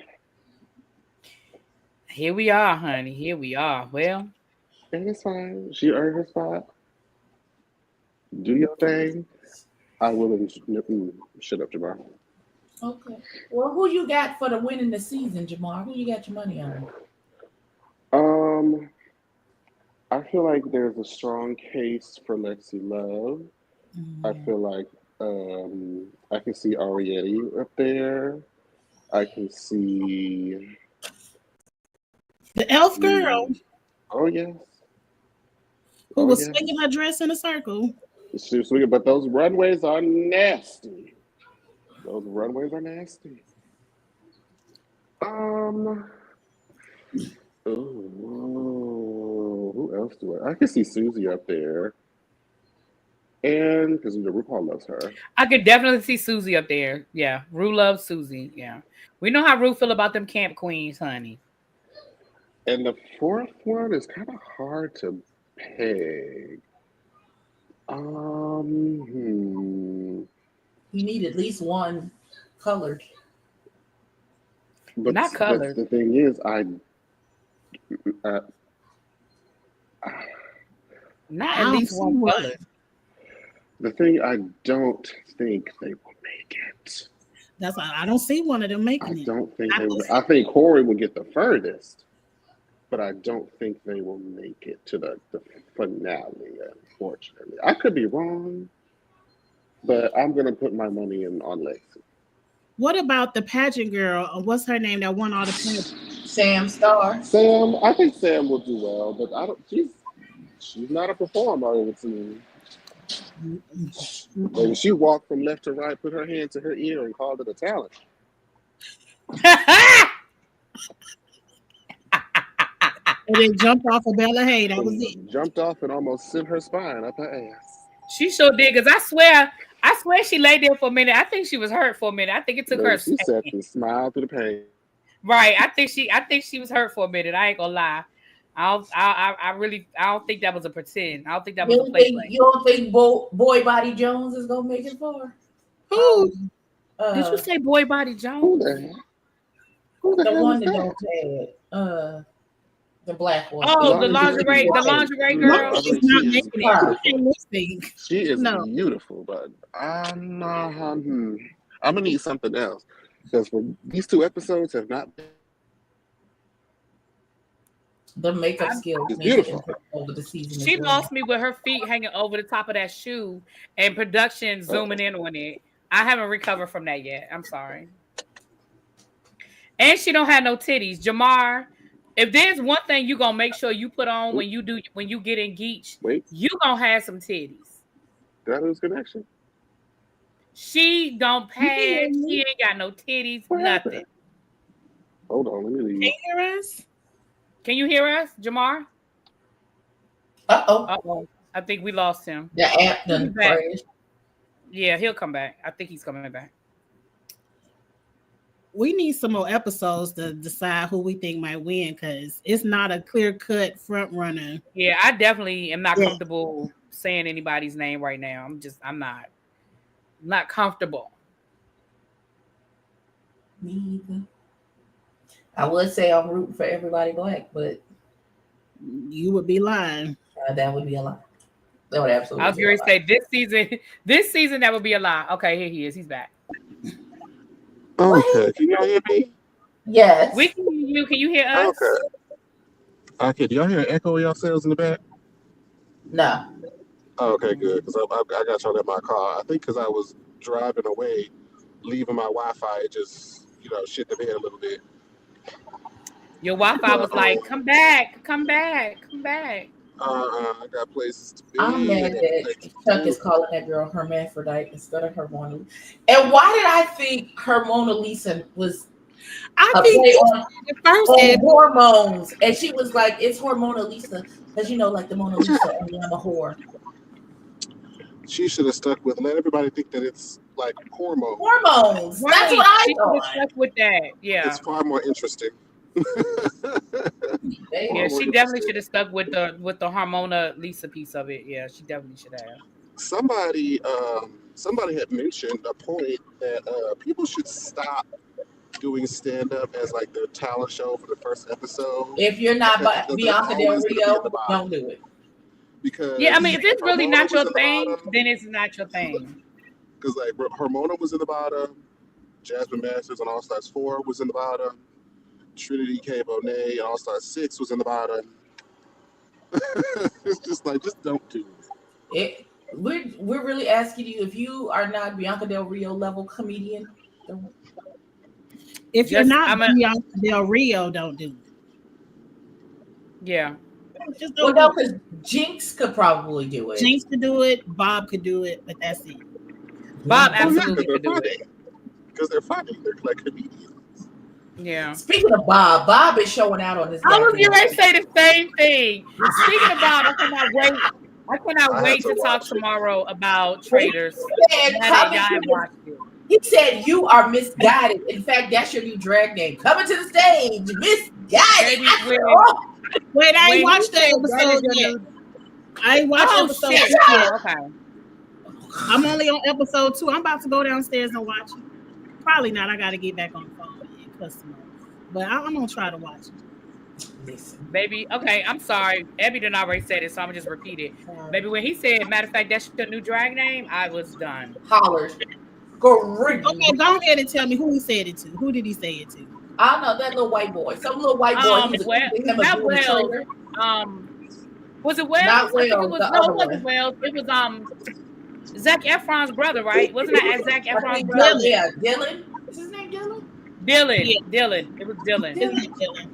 Here we are, honey. Here we are. Well, and it's fine. She earned her spot. Do your thing. I will. Shut up, Jamar. Okay. Well, who you got for the win in the season, Jamar? Who you got your money on? I feel like there's a strong case for Lexi Love. Mm-hmm. I feel like I can see Ariette up there. I can see the elf girl. Oh yes. Who was swinging her dress in a circle. She was swinging, but those runways are nasty. Those runways are nasty. Who else do I can see Susie up there. And because RuPaul loves her. I could definitely see Susie up there. Yeah. Ru loves Susie. Yeah. We know how Ru feel about them camp queens, honey. And the fourth one is kind of hard to peg. You need at least one colored. But not colored. The thing is, not at least one colored. The thing, I don't think they will make it. That's why I don't see one of them making it. I don't think they will. I think Corey will get the furthest, but I don't think they will make it to the finale, unfortunately. I could be wrong, but I'm going to put my money in on Lexi. What about the pageant girl? What's her name that won all the pageants? Sam Starr. Sam, I think Sam will do well, but I don't. She's not a performer, it would seem. Maybe she walked from left to right, put her hand to her ear, and called it a talent. And then jumped off of Bella Hay. That was it. Jumped off and almost sent her spine up her ass. She sure did, because I swear she laid there for a minute. I think she was hurt for a minute. I think it took her. She sat and smiled through the pain. Right. I think she was hurt for a minute. I ain't gonna lie. I don't think that was a pretend. I don't think that was a play. You don't think Boy Body Jones is gonna make it far? Who? Did you say Boy Body Jones? Who the one that don't say it. The black one. Oh, the lingerie girl. No, she's not making it. She is beautiful, but I'm gonna need something else because for these 2 episodes have not been. The makeup skills is beautiful over the season. She lost me with her feet hanging over the top of that shoe and production zooming in on it. I haven't recovered from that yet. I'm sorry. And she don't have no titties. Jamar, if there's one thing you gonna make sure you put on when you get engaged, you gonna have some titties. Did I lose connection? She don't pass. She ain't got no titties. Nothing. Hold on, let me leave. Can you hear us? Can you hear us, Jamar? Uh-oh. I think we lost him. The app done crashed. Yeah, he'll come back. I think he's coming back. We need some more episodes to decide who we think might win because it's not a clear-cut front runner. Yeah, I definitely am not comfortable saying anybody's name right now. I'm not comfortable. Me either. I would say I'm rooting for everybody black, but you would be lying. That would be a lie. That would absolutely. I was going to say this season that would be a lie. Okay, here he is. He's back. Okay, can y'all hear me? Yes. We can hear you. Can you hear us? Okay. Do y'all hear an echo of yourselves in the back? No. Oh, okay, good. Because I got y'all in my car. I think because I was driving away, leaving my Wi-Fi, it just shit the bed a little bit. Your Wi-Fi was like, come back. I got places to be. I'm I mad got that things to Chuck do. is calling that girl hermaphrodite instead of her Mona Lisa. And why did I think her Mona Lisa was I a think play he on, said the first on episode. hormones? And she was like, it's her Mona Lisa. Because like the Mona Lisa, only I'm a whore. She should have stuck with let everybody think that it's like hormones. Hormones. That's Right. what I She could have thought. stuck with that. Yeah. It's far more interesting. Yeah, she definitely should have stuck with the Harmona Lisa piece of it. Yeah, she definitely should have. Somebody had mentioned a point that people should stop doing stand-up as like their talent show for the first episode. If you're not Because they're Bianca Del always gonna be at Rio, the bottom. don't do it. Because Yeah, I mean, if it's really Harmona not was your in the thing, bottom. then it's not your thing. Because like Harmona was in the bottom, Jasmine Masters on All Stars 4 was in the bottom, Trinity K. Bonet on All Stars 6 was in the bottom. It's just like, just don't do it. We're really asking you, if you are not Bianca Del Rio level comedian, don't. If you're Just- not I'm a- Bianca Del Rio, don't do it. Yeah. Just Well, don't no, do it. because Jinx could probably do it. Jinx could do it, Bob could do it, but that's it. Bob Yeah. absolutely Because could do they're it. funny. Because they're funny. They're like comedians. Yeah. Speaking of Bob is showing out on this. I was goddamn going to thing. say the same thing. Speaking of Bob, I cannot wait. I cannot I wait have to to talk watch it. tomorrow about Traders. He said, Now that y'all have watched it. he said, you are misguided. In fact, that's your new drag name. Coming to the stage, misguided. Baby, I said, when- oh, Wait, I When ain't watched he said the that episode is your yet. new- I ain't watched Oh, episode shit. 2 yet. Oh, okay. I'm only on episode 2. I'm about to go downstairs and watch it. Probably not. I got to get back on the phone and customer. But I'm going to try to watch it. listen. Baby, okay, I'm sorry. Abby done already said it, so I'm going to just repeat it. Baby, when he said, matter of fact, that's your new drag name, I was done. Hollered. Great. Okay, go ahead and tell me who he said it to. Who did he say it to? I don't know, that little white boy. Some little white boy. He was Well, accusing him of not being a Wells. traitor. Was it Wells? Not I think it Wells, was, the no, other it wasn't one. Wells. It was Zac Efron's brother, right? Wasn't that Zac I Efron's think brother? Yeah, Dylan. Is his name Dylan? Dylan. Yeah. Dylan. It was Dylan. Isn't it Dylan?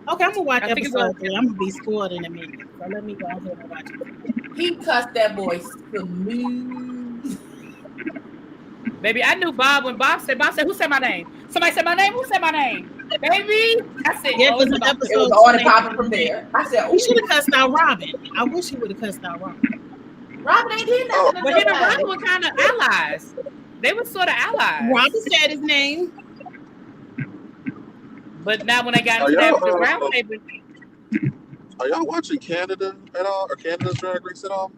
Okay, I'm going to watch I think it episode was- 3. I'm going to be spoiled in a minute. So let me go ahead and watch it. He cussed that boy smooth. Baby, I knew Bob when Bob said, who said my name? Somebody said my name? Who said my name? Baby, I said, Yeah, oh, because it's the about- It was episode on 2, and popping from there. I said, he oh, should have cussed out Robin. I wish he would have cussed out Robin. Robin ain't did nothing. But him and Robin were kind of allies. They were sort of allies. Robin said his name. But now when they got Are into that y'all, the round table, Are y'all watching Canada at all? Or Canada's Drag Race at all?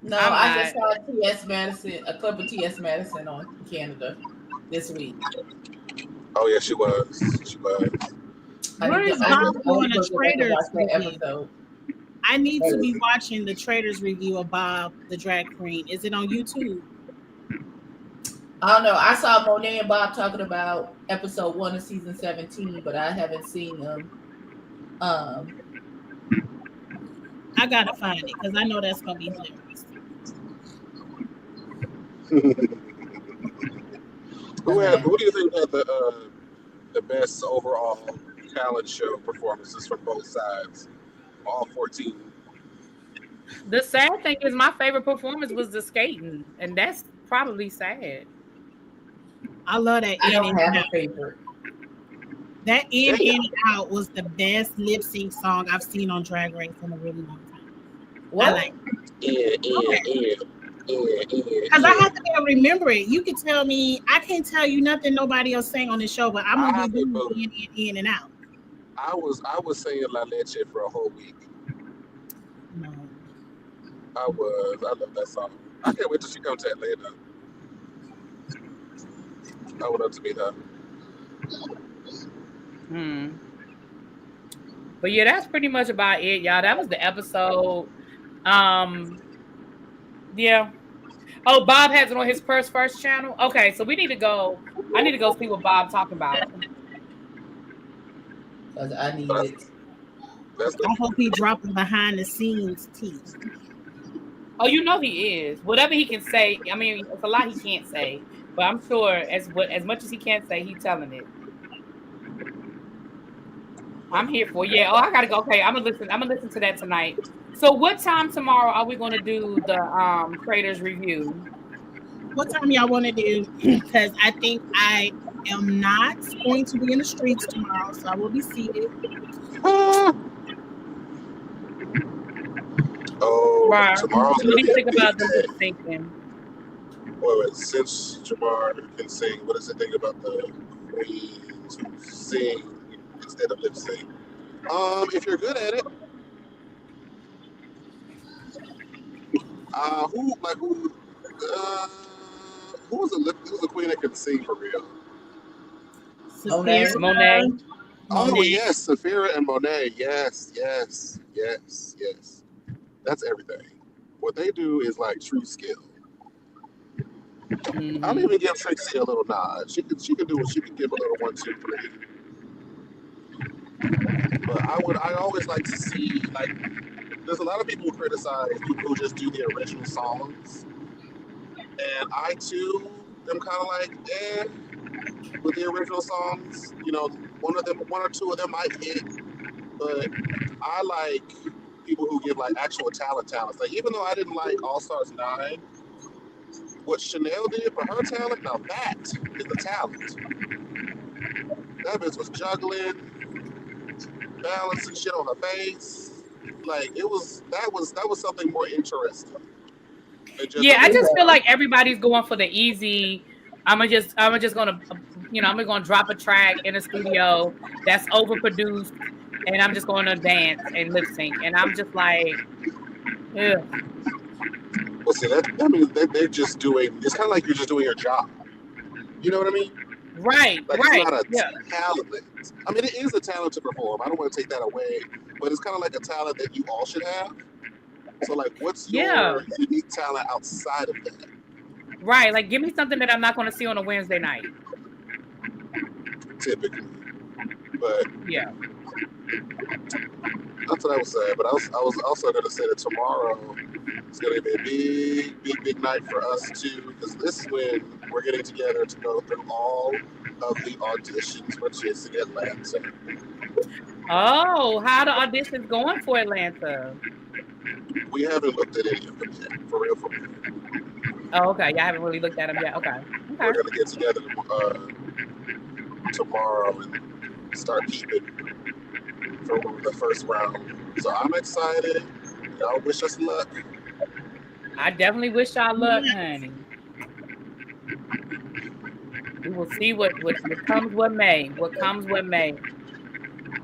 No, I'm I just saw T.S. Madison, a clip of T.S. Madison on Canada this week. Oh yeah, she was. She was. Where is Bob doing a Traders review? episode. I need to be watching the Traders review of Bob, the drag queen. Is it on YouTube? I don't know. I saw Monet and Bob talking about episode 1 of season 17, but I haven't seen them. I gotta find it because I know that's gonna be hilarious. Who do you think had the best overall talent show performances from both sides? All 14. the sad thing is my favorite performance was the skating, and that's probably sad. I love that I in don't and have out. a favorite. That in and out was the best lip sync song I've seen on Drag Race in a really long time. What? I like Yeah. because I have to be able to remember it. You can tell me, I can't tell you nothing nobody else sang on the show, but I'm gonna be doing in and out. I was saying La Leche for a whole week. No. I love that song. I can't wait till she comes to Atlanta. I would love to meet her. But yeah, that's pretty much about it, y'all. That was the episode. Yeah. Oh, Bob has it on his first channel. Okay, so we need to go. I need to go see what Bob's talking about. Because I need it. I hope he dropping behind the scenes tea. Oh, you know he is. Whatever he can say. I mean, it's a lot he can't say, but I'm sure as much as he can't say, he's telling it. I'm here for yeah. Oh, I gotta go. Okay, I'm gonna listen to that tonight. So what time tomorrow are we gonna do the creators review? What time y'all want to do? Because I think I am not going to be in the streets tomorrow, so I will be seated. Oh, tomorrow's What do you think about the lip day. syncing? Wait, since Jamar can sing, what does it think about the queens who sing instead of lip sync? If you're good at it, who was a queen that could sing for real? Monet. Oh yes, Saphira and Monet. Yes. That's everything. What they do is like true skill. Mm-hmm. I'll even give Trixie a little nod. She can do what she can give a little 1, 2, 3. But I always like to see, like, there's a lot of people who criticize people who just do the original songs. And I too am kind of like, with the original songs. You know, one or two of them might hit, but I like people who give like actual talents. Like, even though I didn't like All Stars 9, what Chanel did for her talent, now that is the talent. That bitch was juggling, balancing shit on her face. Like, that was something more interesting. Yeah, I just feel like everybody's going for the easy. I'm just gonna, I'm gonna drop a track in a studio that's overproduced, and I'm just going to dance and lip sync, and I'm just like, yeah. Well, see, that means they're just doing. It's kind of like you're just doing your job. You know what I mean? Right. Like, right. It's not a talent. I mean, it is a talent to perform. I don't want to take that away, but it's kind of like a talent that you all should have. So, like, what's your unique talent outside of that? Right. Like, give me something that I'm not going to see on a Wednesday night. Typically, but yeah. That's what I was saying. But I was also going to say that tomorrow is going to be a big night for us too, because this is when we're getting together to go through all of the auditions for Chasing Atlanta. Oh, how the auditions going for Atlanta? We haven't looked at any of them yet, for real. Oh, okay. Y'all haven't really looked at them yet. Okay. We're going to get together tomorrow and start keeping for the first round. So I'm excited. Y'all wish us luck. I definitely wish y'all luck, honey. We will see what comes what may. What comes what may.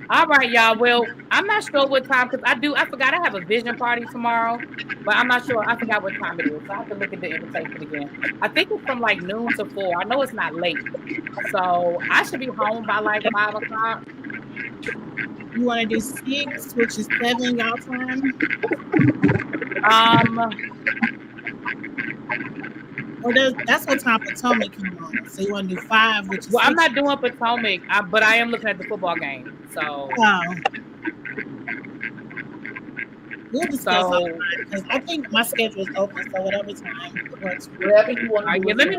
All right, y'all. Well, I'm not sure what time, because I forgot I have a vision party tomorrow, but I'm not sure. I forgot what time it is. So I have to look at the invitation again. I think it's from like noon to 4. I know it's not late. So I should be home by like 5 o'clock. You want to do 6, which is 7 y'all time? Or that's what time Potomac came on. So you want to do 5, which is well, 6? I'm not doing Potomac, but I am looking at the football game. So we'll discuss because I think my schedule is open, so whatever time works. Whatever you want to do. Let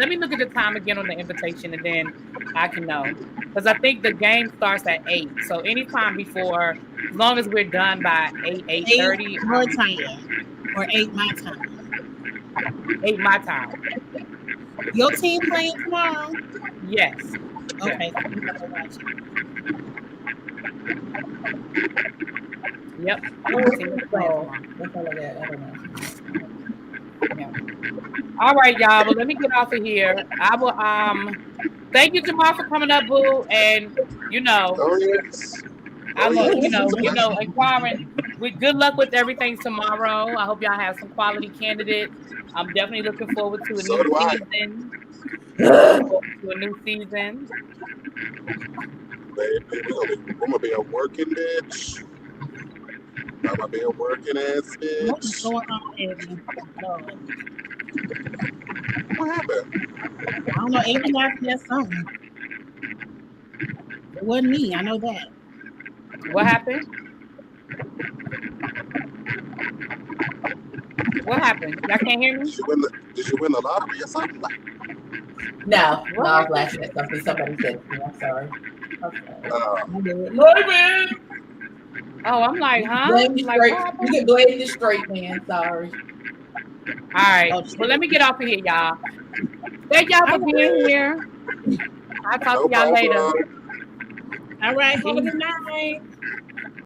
me look at the time again on the invitation, and then I can know, because I think the game starts at 8. So anytime before, as long as we're done by 8:30. Your time or 8 my time. 8 my time. Your team playing tomorrow? Yes. Okay. So you have to watch it. Yep. That's all I got. I don't know. Yeah. All right, y'all. Well, let me get off of here. I will thank you, Jamar, for coming up, boo. And I love inquiring. With good luck with everything tomorrow. I hope y'all have some quality candidates. I'm definitely looking forward to a new season. Baby, I'm gonna be a working bitch. I'm gonna be a working ass bitch. What's going on, What happened? I don't know. Avery laughing at something. It wasn't me. I know that. What happened? What happened? Y'all can't hear me? Did you win the lottery or something? No, I was laughing at something somebody said to me. I'm sorry. My bad. Oh, I'm like, huh? Blame the Like, straight. what happened? You can blame the straight man. Sorry. All right. Well, let me get off of here, y'all. Thank y'all for being here. I'll talk to y'all later. All right. Have a good night.